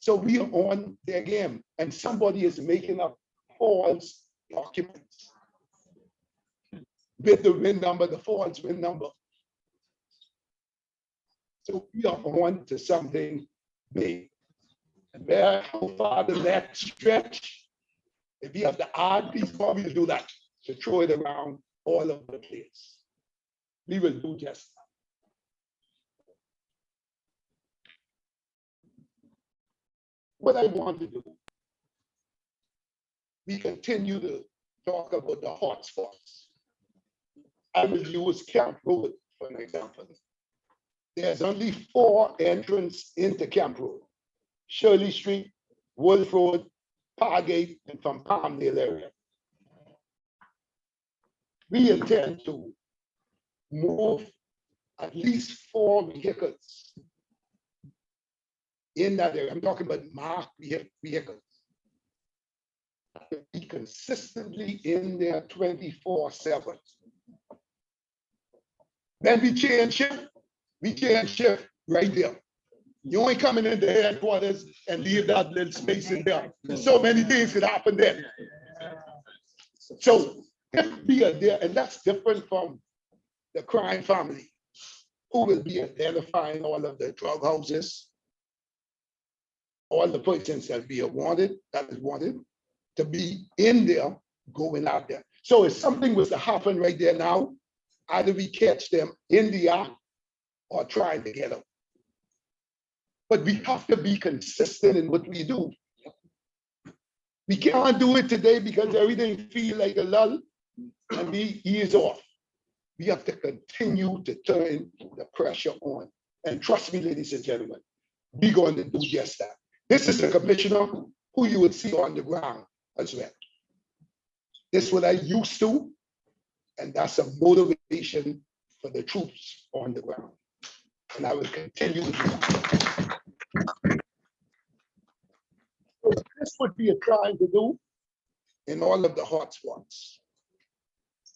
S8: So we are on their game, and somebody is making up false documents with the VIN number, the false VIN number. So we are on to something big. And where, how far does that stretch? If you have to add, please call me to do that, to throw it around all over the place. We will do just that. What I want to do, we continue to talk about the hotspots. I will use Camp Road for an example. There's only 4 entrances into Camp Road: Shirley Street, Wolf Road, Pargate, and from Palmdale area. We intend to move at least 4 vehicles in that area. I'm talking about marked vehicles. Be consistently in there 24/7. Then we change shift right there. You ain't coming into headquarters and leave that little space in there. There's so many things that happen there. So if we are there, and that's different from the crime family, who will be identifying all of the drug houses, all the persons that is wanted to be in there, going out there. So if something was to happen right there now, either we catch them in the act or trying to get out. But we have to be consistent in what we do. We can't do it today because everything feels like a lull and we ease off. We have to continue to turn the pressure on. And trust me, ladies and gentlemen, we're going to do just that. This is the commissioner who you will see on the ground as well. This is what I used to, and that's a motivation for the troops on the ground. And I will continue to do that. So this is what we are trying to do in all of the hotspots.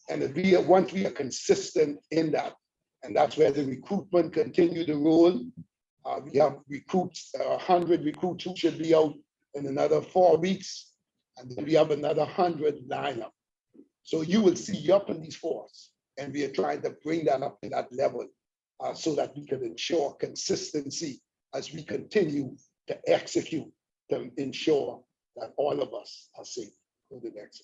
S8: And once we are consistent in that, and that's where the recruitment continue to roll. We have recruits, 100 recruits who should be out in another 4 weeks. And then we have another 100 lineup. So you will see up in these force, and we are trying to bring that up to that level so that we can ensure consistency as we continue to execute to ensure that all of us are safe. Go to the next.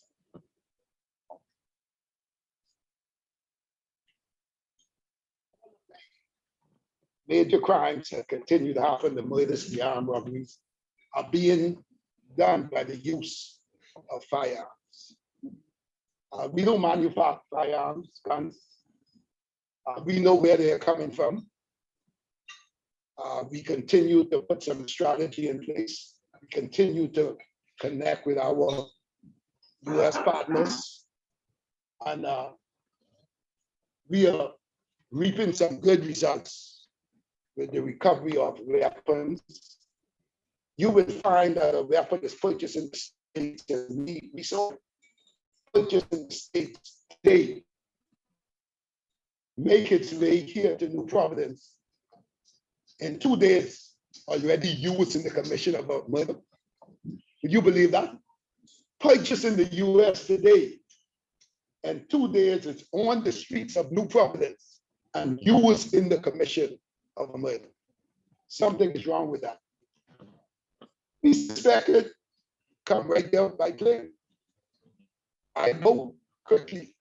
S8: Major crimes that continue to happen, the murders, the armed robberies, are being done by the use of firearms. We don't manufacture firearms, guns. We know where they're coming from. We continue to put some strategy in place. We continue to connect with our US partners. And we are reaping some good results with the recovery of weapons. You will find that a weapon is purchased in the States, and we saw purchased in the States today make its way here to New Providence in 2 days, already used in the commission of a murder. Would you believe that? Purchased in the US today, and 2 days it's on the streets of New Providence and used in the commission of a murder. Something is wrong with that. We suspected come right there by Clayton. I know quickly.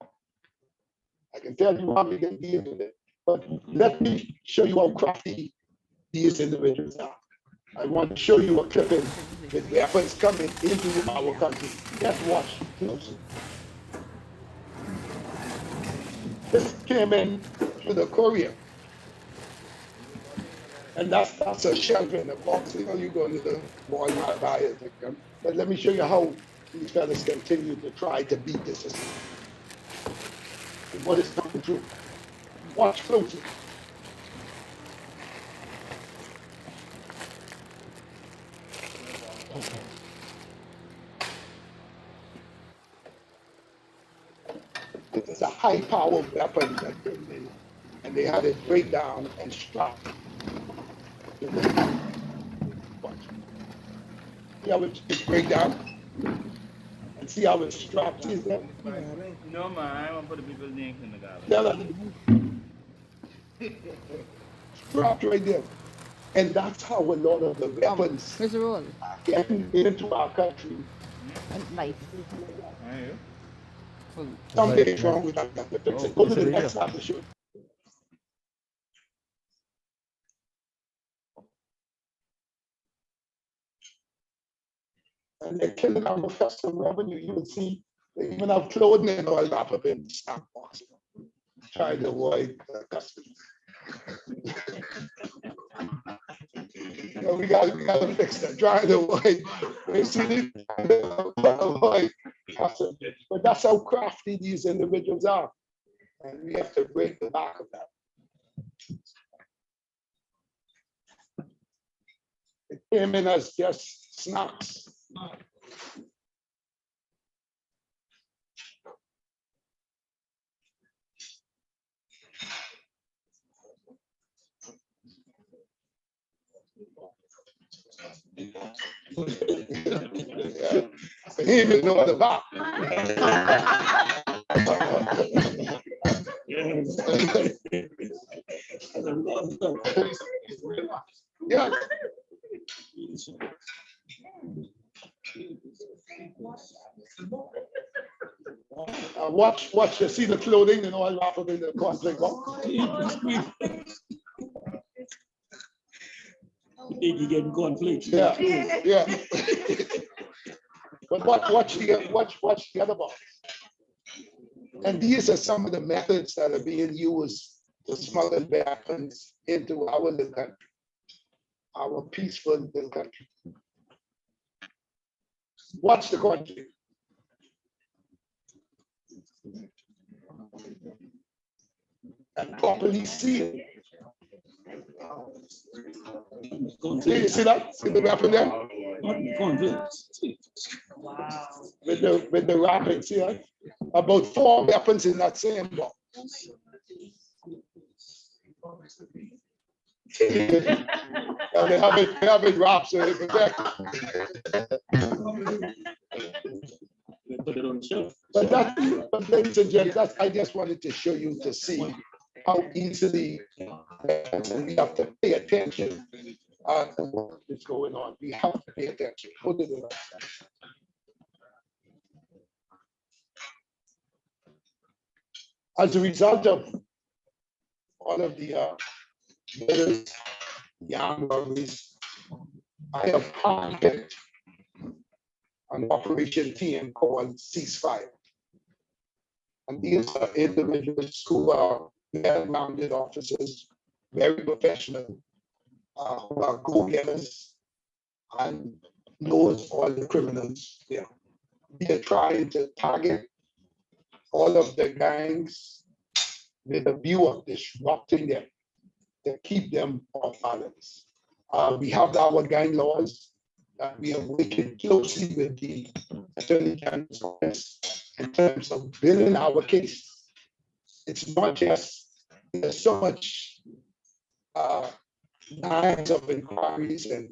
S8: I can tell you how we can deal with it, but let me show you how crafty these individuals are. I want to show you a clipping with weapons coming into our country. Let's watch closely. This came in through the courier. And that's a shelter in a box. You know, you go to the Walmart buy it. But let me show you how these fellas continue to try to beat this system. And what is coming through. Watch closely. This is a high-powered weapon that came in, and they had it break down and strap. Watch. See how it break down? And see how it's strapped? See that?
S11: No, man, I want to put the people's names in the garbage.
S8: Yeah, strapped right there. And that's how a lot of the weapons
S3: Where's the roll?
S8: are getting into our country.
S3: Nice.
S8: Something is wrong with that. Go to the next slide to show. And they're killing our custom revenue. You will see they even have clothing and all wrapped up in stock boxes. Trying to avoid customs. We gotta fix that. Trying to avoid. But that's how crafty these individuals are. And we have to break the back of that. It came in as just snacks. He even know the back. Yeah. Watch, you see the clothing and all wrapped up in the cornflake box.
S1: You getting cornflakes.
S8: Yeah, yeah. But watch the other box. And these are some of the methods that are being used to smuggle weapons into our little country, our peaceful little country. Watch the country. And properly sealed. You see that? See the weapon there? With the wrapping, see that? About 4 weapons in that same box. They have it wrapped so they protect. But ladies and gentlemen, I just wanted to show you to see how easily we have to pay attention to what is going on. We have to pay attention. As a result of all of the murders, the armed robberies, I have handpicked an operation team called Ceasefire. And these are individuals who are well-rounded officers, very professional, who are go-getters and knows all the criminals there. We are trying to target all of the gangs with a view of disrupting them to keep them off balance. We have our gang laws that we are working closely with the Attorney General's office in terms of building our case. It's not just, there's so much lines of inquiries and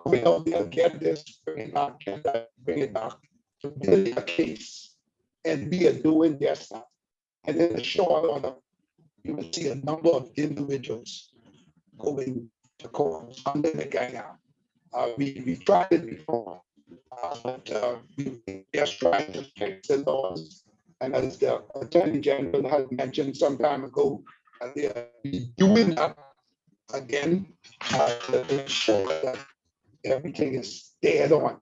S8: we'll get this, bring it back, get that, bring it back, to build a case. And we are doing just that. And in a short order, you will see a number of individuals going to court under the gang act. We tried it before, but we just trying to fix the laws. And as the Attorney General had mentioned some time ago, they are doing that again to ensure that everything is dead on,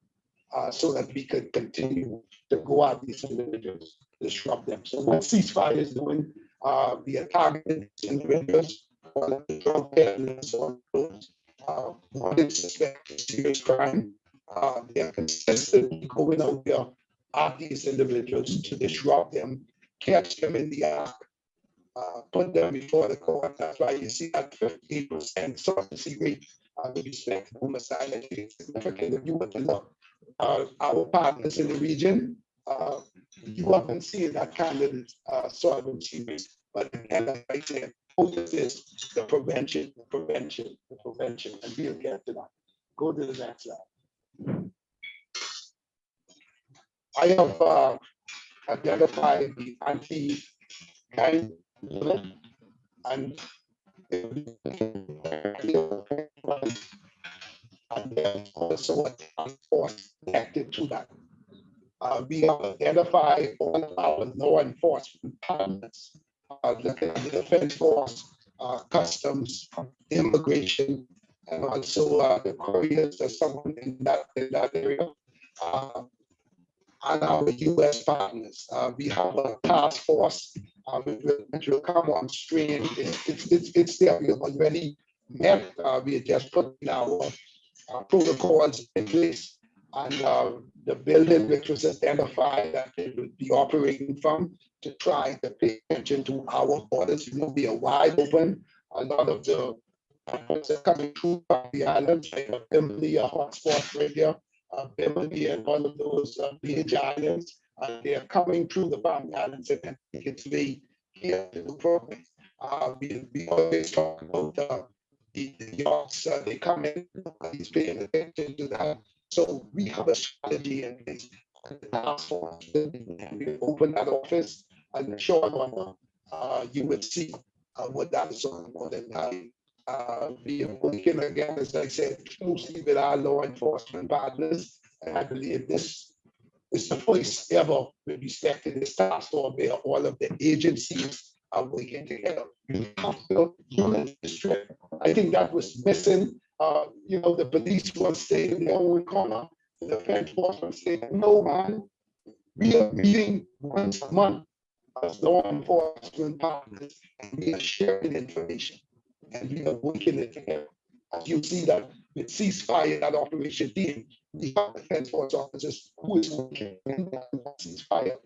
S8: so that we could continue to go at these individuals, disrupt them. So what Ceasefire is doing, we are targeting individuals on the drug peddlers, on those wanted suspected serious crime. They are consistently going out there at these individuals to disrupt them, catch them in the act, put them before the court. That's why you see that 50% surrogacy rate with respect to homicide. I think it's significant if you were to look our partners in the region. You haven't seen that kind of surrogacy rate. But again, like I said, focus is the prevention, and we'll get to that. Go to the next slide. I have identified the anti-gang unit and there's also a task force connected to that. We have identified all of our law enforcement partners, looking at the defense force, customs, immigration, and also the couriers or someone in that area. And our US partners. We have a task force which will come on stream. It's there. We have already met. We have just put our protocols in place. And the building which was identified that they would be operating from to try to pay attention to our borders. You know, we are wide open. A lot of the are coming through the islands, like Bimini, a hotspot right there. Bimini and all of those beach islands, they are coming through the Bambi Islands and then it's way here to the program. We always talk about the yachts, they come in, nobody's paying attention to that. So we have a strategy in place. The task force, we open that office and the short one, you would see what that is all about. And we are working again, as I said, closely with our law enforcement partners. And I believe this is the first ever with respect to this task force where all of the agencies are working together. You have to unit district. I think that was missing. You know, the police was staying in their own corner. The defense force was saying, no, man, we are meeting once a month as law enforcement partners, and we are sharing information. And we are working it together. As you see that with Ceasefire, that operation team, we have defense force officers who is working in that Ceasefire.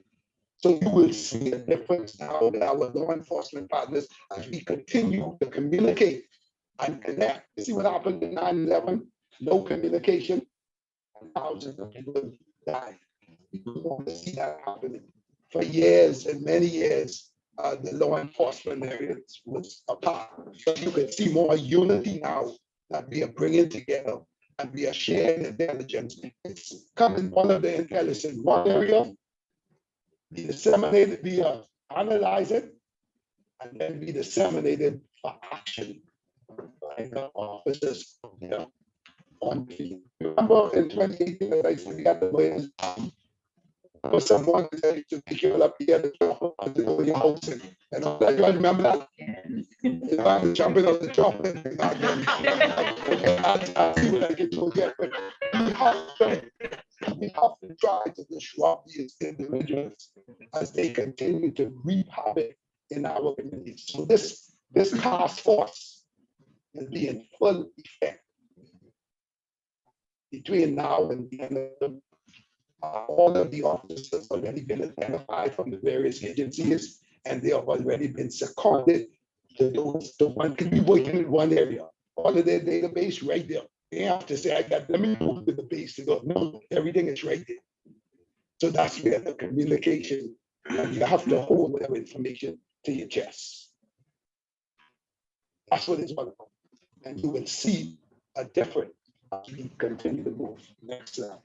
S8: So you will see a difference now with our law enforcement partners as we continue to communicate and connect. You see what happened in 9/11? No communication, and thousands of people died. We don't want to see that happening. For years and many years, the law enforcement areas was apart. But you can see more unity now that we are bringing together and we are sharing intelligence. It's coming, all of the intelligence in one area, be disseminated, we analyze it, and then be disseminated for action by the officers on the. Remember in 2018, as I said, we got the ways or someone said to pick you up here to drop on your house and all that. You all remember that? You know, I'm jumping on the top. I see what I can do again, but we have to try to disrupt these individuals as they continue to wreak havoc in our communities. So this task force will be in full effect between now and the end of the all of the officers have already been identified from the various agencies, and they have already been seconded to those, to one, can be working in one area. All of their database right there. They have to say, let me move to the base to go. No, everything is right there. So that's where the communication, and you have to hold that information to your chest. That's what it's all about. And you will see a difference as we continue to move. Next slide.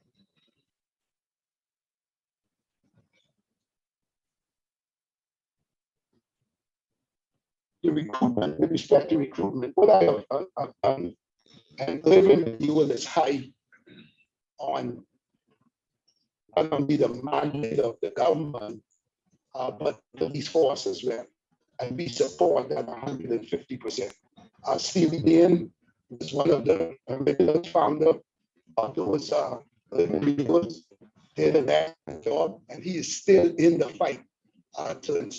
S8: The recruitment, with respect to recruitment, what I have done, and urban renewal is high on not only the mandate of the government, but police force as well. And we support that 150%. Stevie Dean is one of the original founder of those urban renewals, did an excellent job, and he is still in the fight to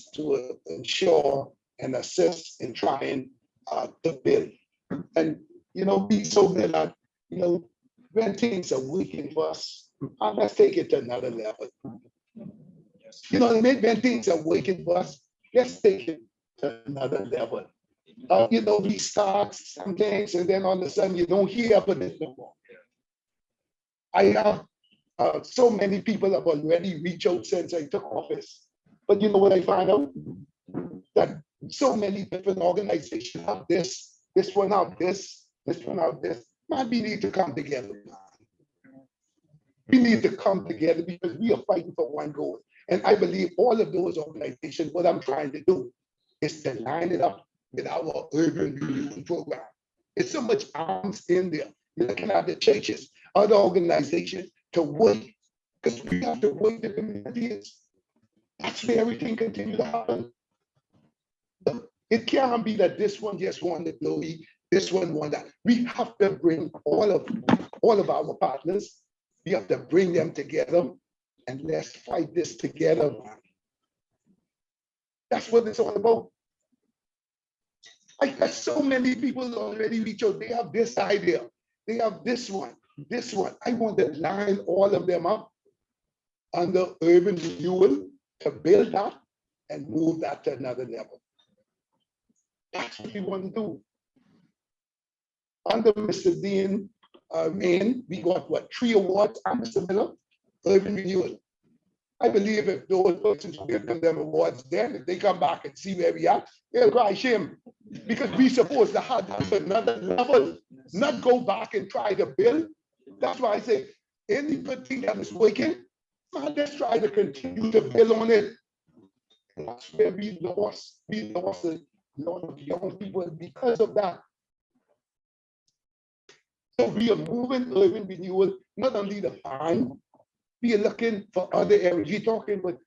S8: ensure and assist in trying to build. And, you know, be so good at, you know, when things are working for us, let's take it to another level. You know what I mean? When things are working for us, let's take it to another level. You know, we start some things and then all of a sudden you don't hear about it no more. I have so many people have already reached out since I took office. But you know what I find out? That so many different organizations have this one have this one have this. Man, we need to come together. We need to come together because we are fighting for one goal. And I believe all of those organizations, what I'm trying to do is to line it up with our urban renewal program. It's so much arms in there. You're looking at the churches, other organizations to work, because we have to work the communities. That's where everything continues to happen. It can't be that this one just won the glory, this one won that. We have to bring all of our partners. We have to bring them together and let's fight this together. That's what it's all about. I got so many people already reach out. They have this idea. They have this one, this one. I want to line all of them up under urban renewal to build that and move that to another level. That's what we want to do. Under Mr. Dean reign, we got what, 3 awards. I'm Mr. Miller, urban renewal. I believe if those persons who give them awards, then if they come back and see where we are, they'll cry shame. Because we supposed to have that to another level, not go back and try to build. That's why I say any good thing that is working, man, let's try to continue to build on it. And that's where we lost a lot of young people because of that. So we are moving urban renewal, not only the farm, we are looking for other areas. You're talking about,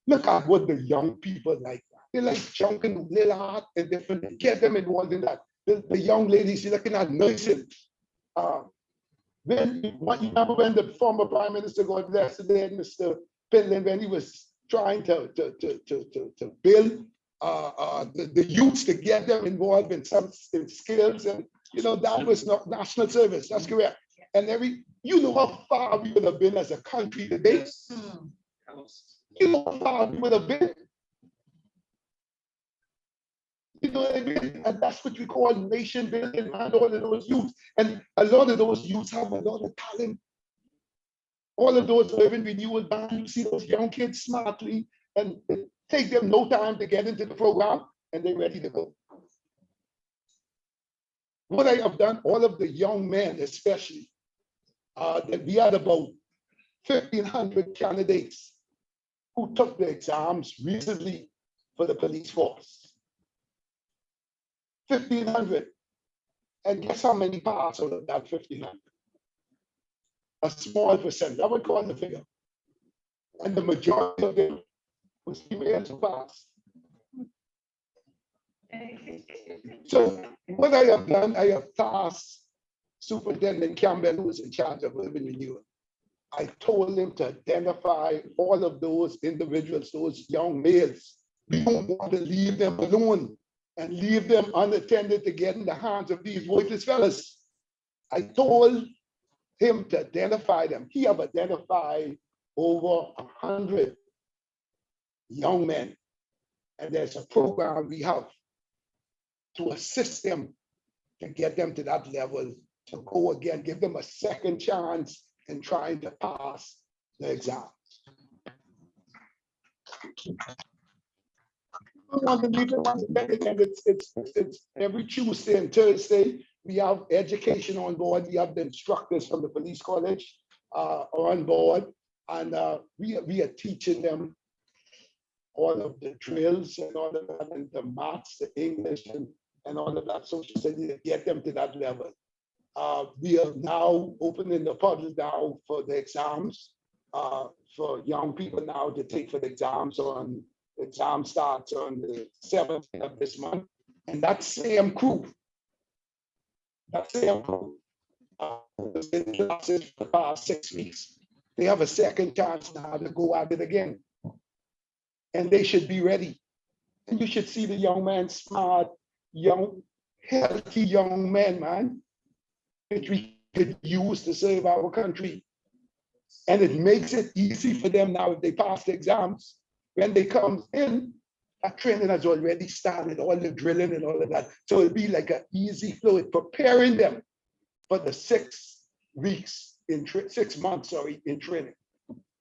S8: look at what the young people like. They like junking little art and different, get them involved in that. The young ladies, you're looking at nursing. When you remember when the former Prime Minister, God bless the dead, Mr. Finland, when he was trying to build the youths to get them involved in some skills, and you know that was not national service. That's correct. And you know how far we would have been as a country today. You know how far we would have been. You know what I mean? And that's what we call nation building, and all of those youths. And a lot of those youths have a lot of talent. All of those urban renewal bands, you see those young kids smartly, and it take them no time to get into the program, and they're ready to go. What I have done, all of the young men especially, that we had about 1,500 candidates who took the exams recently for the police force. 1,500. And guess how many passed out of that 1,500? A small percent. I would call the figure. And the majority of them was females who passed. So what I have done, I have tasked Superintendent Campbell, who was in charge of urban renewal. I told him to identify all of those individuals, those young males. We don't want to leave them alone and leave them unattended to get in the hands of these worthless fellas. I told him to identify them. He have identified over 100 young men. And there's a program we have to assist them to get them to that level, to go again, give them a second chance in trying to pass the exam. I want to leave it once again. It's every Tuesday and Thursday. We have education on board. We have the instructors from the police college on board, and we are teaching them all of the drills and all of that, and the maths, the English, and all of that social study to get them to that level. We are now opening the public now for the exams, for young people now to take for the exams on. Exam starts on the 7th of this month. And that same crew, was in classes for the past 6 weeks. They have a second chance now to go at it again. And they should be ready. And you should see the young man, smart, young, healthy young men, man, which we could use to serve our country. And it makes it easy for them now if they pass the exams. When they come in, that training has already started, all the drilling and all of that. So it'll be like an easy flow. It's preparing them for the 6 weeks, 6 months, in training.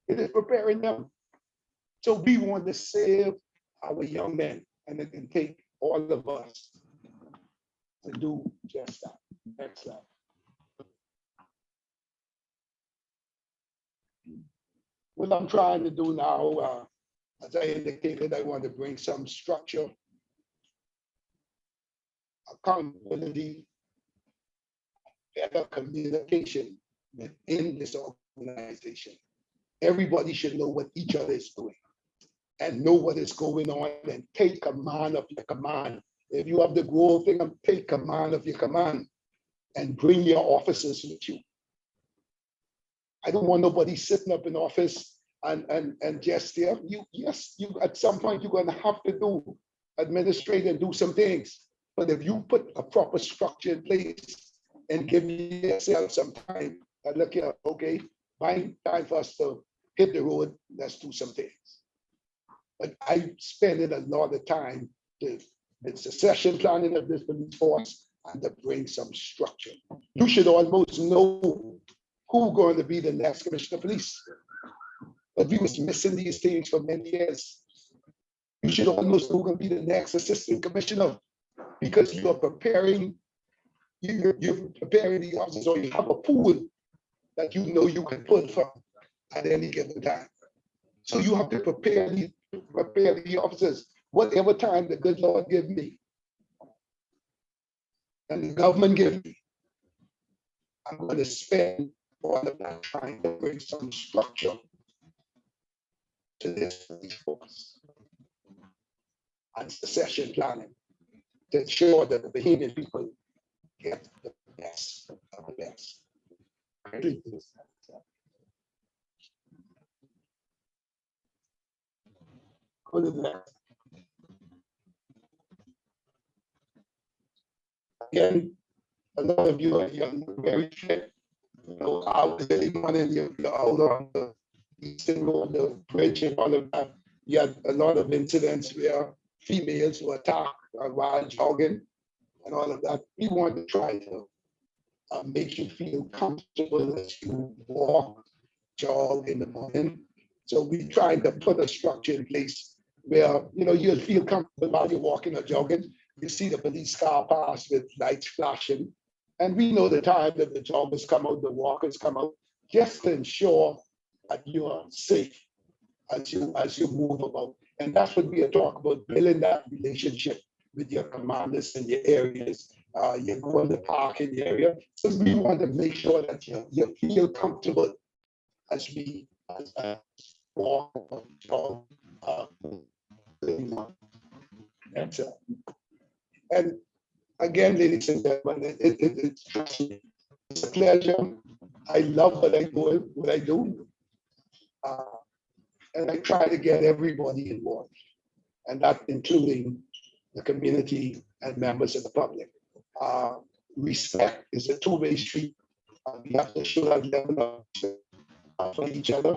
S8: It is preparing them. So we want to save our young men, and it can take all of us to do just that. Next slide. What I'm trying to do now, as I indicated, I want to bring some structure, accountability, better communication within this organization. Everybody should know what each other is doing and know what is going on and take command of your command. If you have the goal thing, take command of your command and bring your officers with you. I don't want nobody sitting up in office and just there. You at some point you're gonna have to do administrate and do some things. But if you put a proper structure in place and give yourself some time, and look here, okay, time for us to hit the road, let's do some things. But I spend a lot of time with succession planning of this police force and to bring some structure. You should almost know who's going to be the next commissioner of police. But we was missing these things for many years. You should almost know who's going to be the next assistant commissioner because you are preparing, you're preparing the officers, or you have a pool that you know you can pull from at any given time. So you have to prepare the officers, whatever time the good Lord give me and the government give me. I'm going to spend all of that trying to bring some structure to this police force and succession planning to ensure that the Bahamian people get the best of the best. Go to the next. Again, a lot of you are very fit. You know, I was the one in you're out on the Eastern Road, the bridge and all of that. You had a lot of incidents where females were attacked while jogging and all of that. We want to try to make you feel comfortable as you walk, jog in the morning. So we trying to put a structure in place where you'll feel comfortable while you're walking or jogging. You see the police car pass with lights flashing. And we know the time that the joggers come out, the walkers come out, just to ensure that you are safe as you move about. And that's what we are talking about, building that relationship with your commanders in your areas. You go in the park in the area. So we want to make sure that you feel comfortable as That's it. And again, ladies and gentlemen, it's a pleasure. I love what I do. And I try to get everybody involved, and that including the community and members of the public. Respect is a two-way street. We have to show that level of for each other.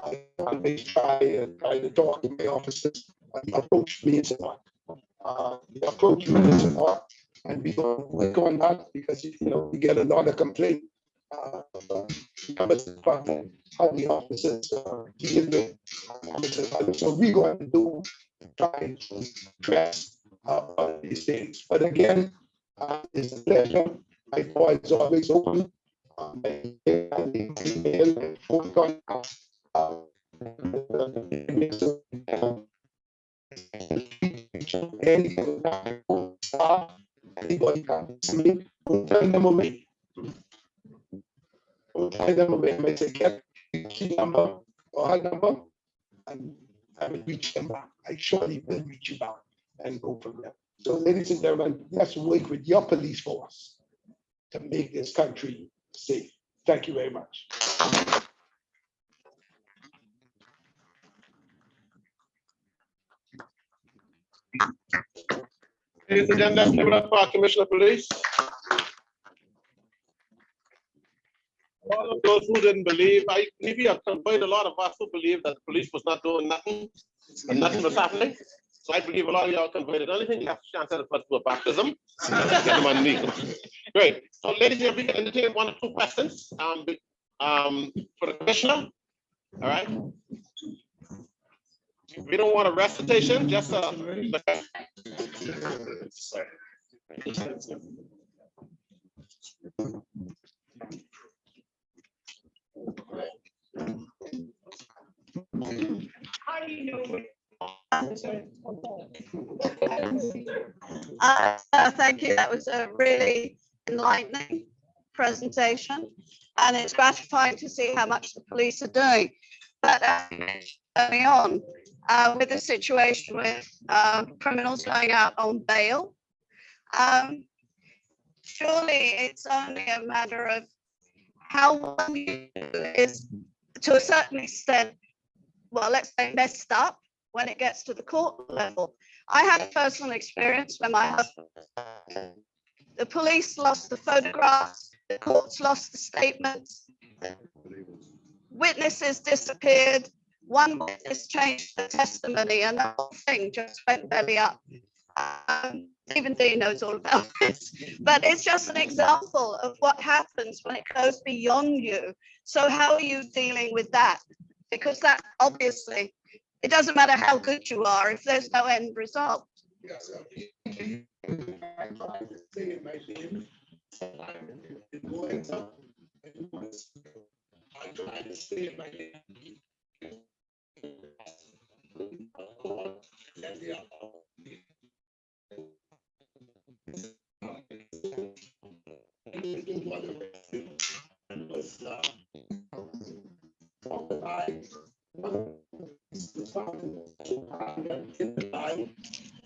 S8: I always try to talk to my officers. The approach means a lot. The approach means a lot, and we don't work on that because we get a lot of complaints. Members of the public, how the officers deal with members of the public. So we're going to do try to address all these things. But again, it's a pleasure. My door is always open. My email, my phone contact, anybody can see me, don't turn them away. Don't turn them away. I may say, get the number or her number, and I will reach them back. I surely will reach you back and go from there. So, ladies and gentlemen, let's work with your police force to make this country safe. Thank you very much.
S2: Ladies and gentlemen, let's give it up for our Commissioner of Police. All of those who didn't believe, maybe I've conveyed a lot of us who believe that the police was not doing nothing, and nothing was happening. So I believe a lot of y'all conveyed it. The only thing you have a chance at is to do a baptism. Get them on knee. Great. So ladies and gentlemen, we can entertain one or two questions for the commissioner. All right. We don't want a recitation, just a.
S12: Thank you. That was a really enlightening presentation, and it's gratifying to see how much the police are doing. But early on, with the situation with criminals going out on bail, surely it's only a matter of how long you is, to a certain extent, well, let's say messed up when it gets to the court level. I had a personal experience when my husband, the police lost the photographs, the courts lost the statements, witnesses disappeared, one witness changed the testimony, and the whole thing just went belly up. Even Dean knows all about this, but it's just an example of what happens when it goes beyond you. So how are you dealing with that? Because that obviously, it doesn't matter how good you are if there's no end result.
S8: Yes, I try to stay in my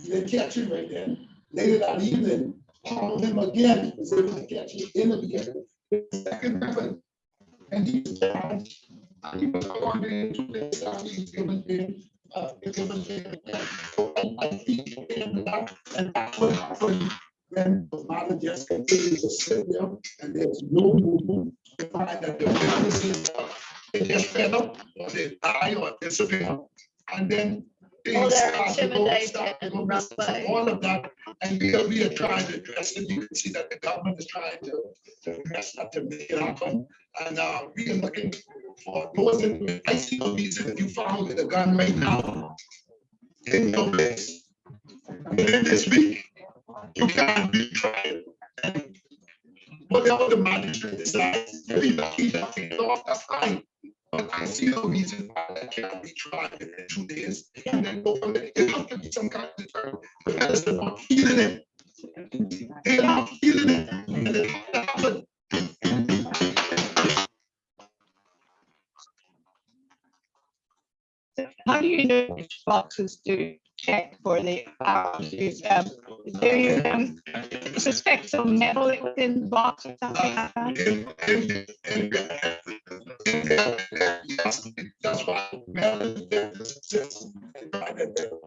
S8: they catch him right there. Later that evening, called him again. So they catch him in again. Second weapon. And he was on and that's what happened when the mother just continues to sit there and there's no movement. You find that the witnesses just fed up or they die or disappear. And then things start to go, all of that. And we are trying to address it. You can see that the government is trying to address that to make it happen. And we are looking for those in, I see no reason if you found with a gun right now in your place within this week, you can't be tried. And whatever the magistrate decides, if he's lucky enough to get off, that's fine. But I see no reason why that can't be tried in 2 days and then go from there. It has to be some kind of deterrent. Because they're not feeling it. They're not feeling it. And it has to happen.
S12: How do you know which boxes to check for the firearms? Do you suspect some metal within the box or something like that?
S8: That's why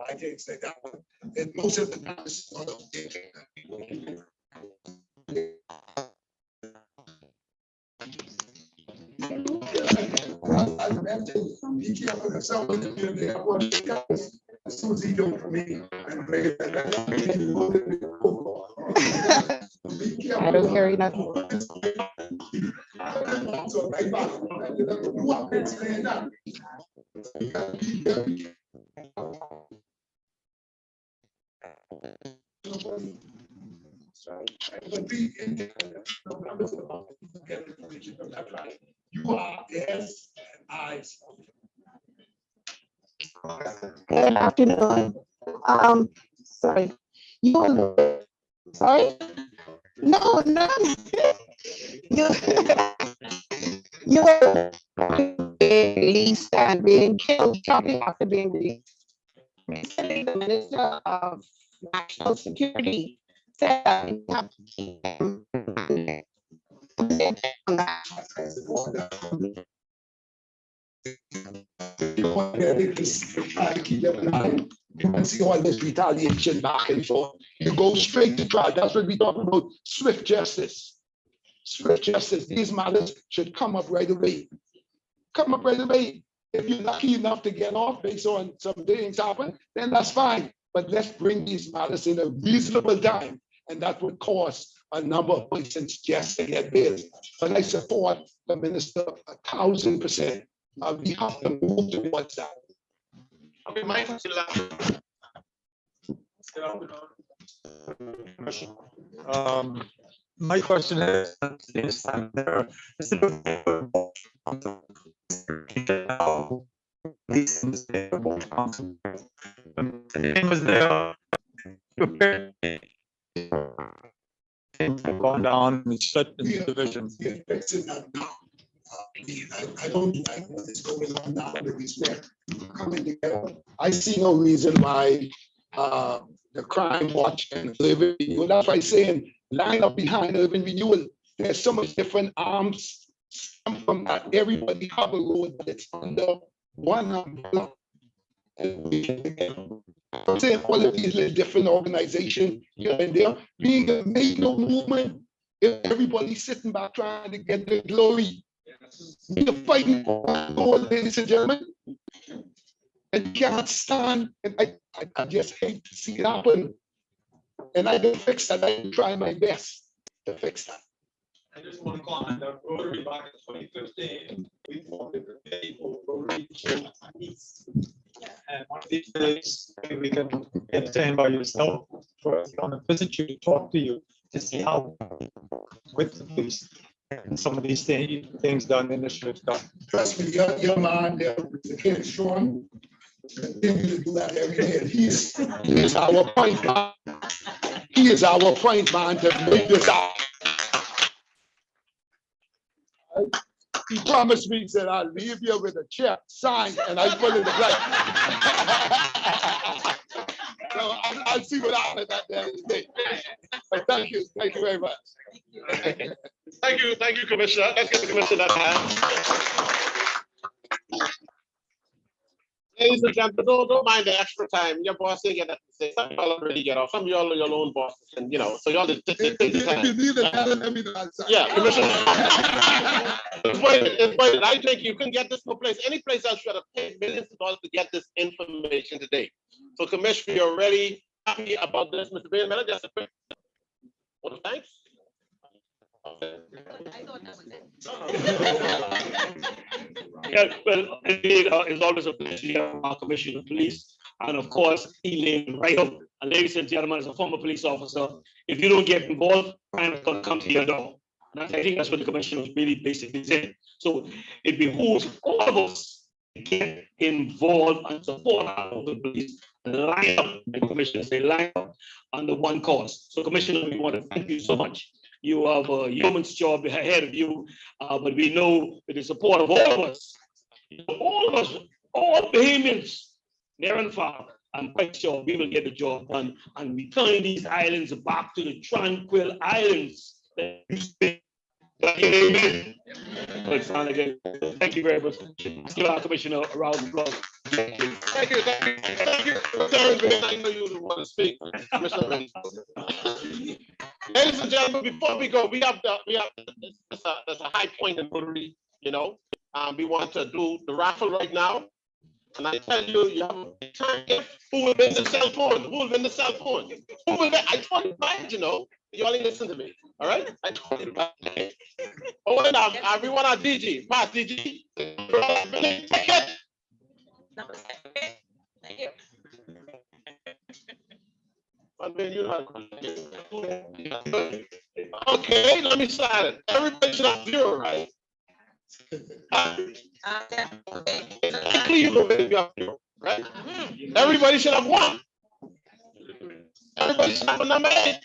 S8: I can't say that one. And most of the time, it's sort of be careful of yourself in the community. I want you guys, as soon as he do it for me, I'm bring it back.
S12: I don't carry nothing.
S8: So, right back. You up and stand up. But be independent. You are ears and eyes.
S12: Good afternoon. Sorry. Sorry? No, no. You, you're being released and being killed shortly after being released. Recently, the Minister of National Security said that we have to keep them.
S8: You can see all this retaliation back and forth. You go straight to trial. That's what we talk about, swift justice. Swift justice. These matters should come up right away. Come up right away. If you're lucky enough to get off based on some things happen, then that's fine. But let's bring these matters in a reasonable time. And that would cost a number of persons just to get bail. But I support the minister 1,000%. We have to move towards that.
S2: Okay, my
S13: My question is, there is was there prepared gone down and shut the divisions.
S8: I don't like what is going on now with these men coming together. I see no reason why the crime watch and urban renewal. That's why I'm saying line up behind urban renewal. There's so much different arms from that. Everybody have a road, but it's under one umbrella. I'm saying all of these little different organizations here and there being make no movement. If everybody's sitting back trying to get the glory. We're fighting for one goal, ladies and gentlemen. And you can't stand, and I just hate to see it happen. And I can fix that. I can try my best to fix that.
S13: I just want to comment that Rotary back in 2015, we formed a committee for Rotary needs. And one of these days, maybe we can be entertained by yourself for on a visit you to talk to you to see how with the police and some of these things done, initiatives done.
S8: Trust me, your man there, Mr. Ken Strong, continue to do that every day. He is our point man. He is our point man to make this out. He promised me, he said, I'll leave you with a check signed, and I put it in the black. So I'll see what happens at the end of the day. But thank you very much.
S2: Thank you, Commissioner. Let's get the Commissioner that hand. Ladies and gentlemen, don't mind the extra time. Your boss didn't get that to say. Some of y'all already get off. Some of y'all are your own bosses, and so y'all just take the time.
S8: If you need it, let me know.
S2: Yeah, Commissioner. It's I think you can get this no place. Any place else should have paid millions of dollars to get this information today. So, Commissioner, you're already happy about this, Mr. Bailey. Just a quick. Well, thanks.
S1: Yeah, well, it's always a pleasure to have our Commissioner of Police, and of course, he laid right up. And ladies and gentlemen, as a former police officer, if you don't get involved, crime is going to come to your door. And I think that's what the Commissioner was really basically saying. So it behooves all of us to get involved and support our local police and line up, and Commissioner say line up under one cause. So, Commissioner, we want to thank you so much. You have a yeoman's job ahead of you, but we know with the support of all of us, all enough Bahamians near and far, I'm quite sure we will get the job done and return these islands back to the tranquil islands. Amen. Well, sound again. Thank you very much. Give our commissioner a round of applause.
S2: Thank you, thank you, thank you. Terrence, because I know you want to speak. Mr. Ray. Ladies and gentlemen, before we go, there's a high point in Rotary, you know. We want to do the raffle right now. And I tell you, you have a time gift. Who will win the cell phone? Who will win the cell phone? Who will win? I told you, you know. You all ain't listen to me. All right? I told you. Oh, and we want our DG. Pass DG. Ticket.
S3: Thank you.
S2: Okay, let me start it. Everybody should have zero, right? Right? Everybody should have one. Everybody should have a number 8.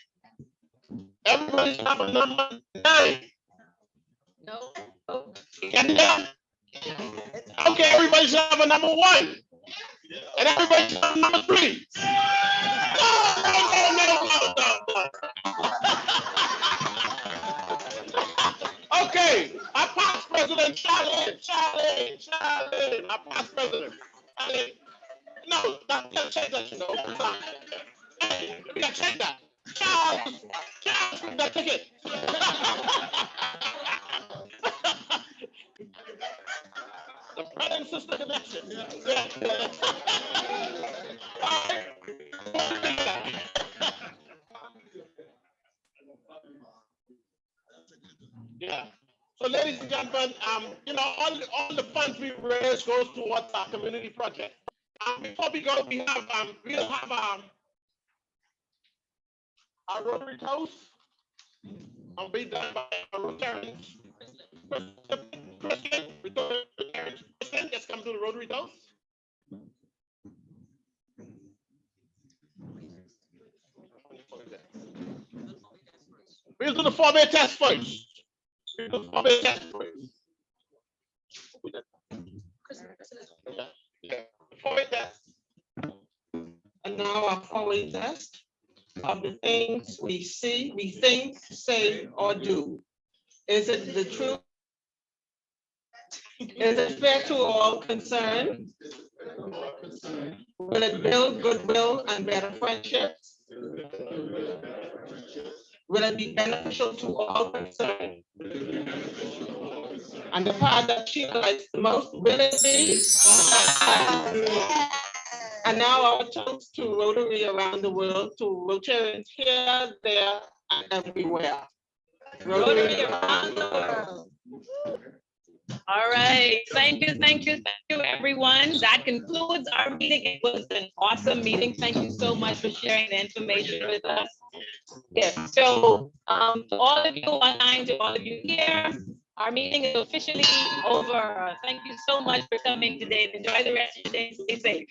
S2: Everybody should have a number 9.
S3: No.
S2: Yeah. Okay, everybody should have a number 1. And everybody should have a number 3. No. Okay, our past president, Charlie, our past president. Charlie. No, can't change that, you know. Hey, we gotta change that. Charles, that ticket. The brother and sister connection. Yeah. So, ladies and gentlemen, you know, all the funds we raise goes towards our community project. Before we go, we'll have our Rotary toast. I'll be done by our Rotarians. Kristen, just come to the Rotary toast. We'll do the 4-way test first. We'll do the 4-way test first. Yeah. 4-way test.
S14: And now our 4-way test of the things we see, we think, say, or do. Is it the truth? Is it fair to all concerned? Will it build goodwill and better friendships? Will it be beneficial to all concerned? And the part that she likes the most, will it be? And now our toast to Rotary around the world, to Rotarians here, there, and everywhere. Rotary around the world.
S3: All right, thank you, everyone. That concludes our meeting. It was an awesome meeting. Thank you so much for sharing the information with us. Yes, so to all of you online, to all of you here, our meeting is officially over. Thank you so much for coming today. Enjoy the rest of your day. Stay safe.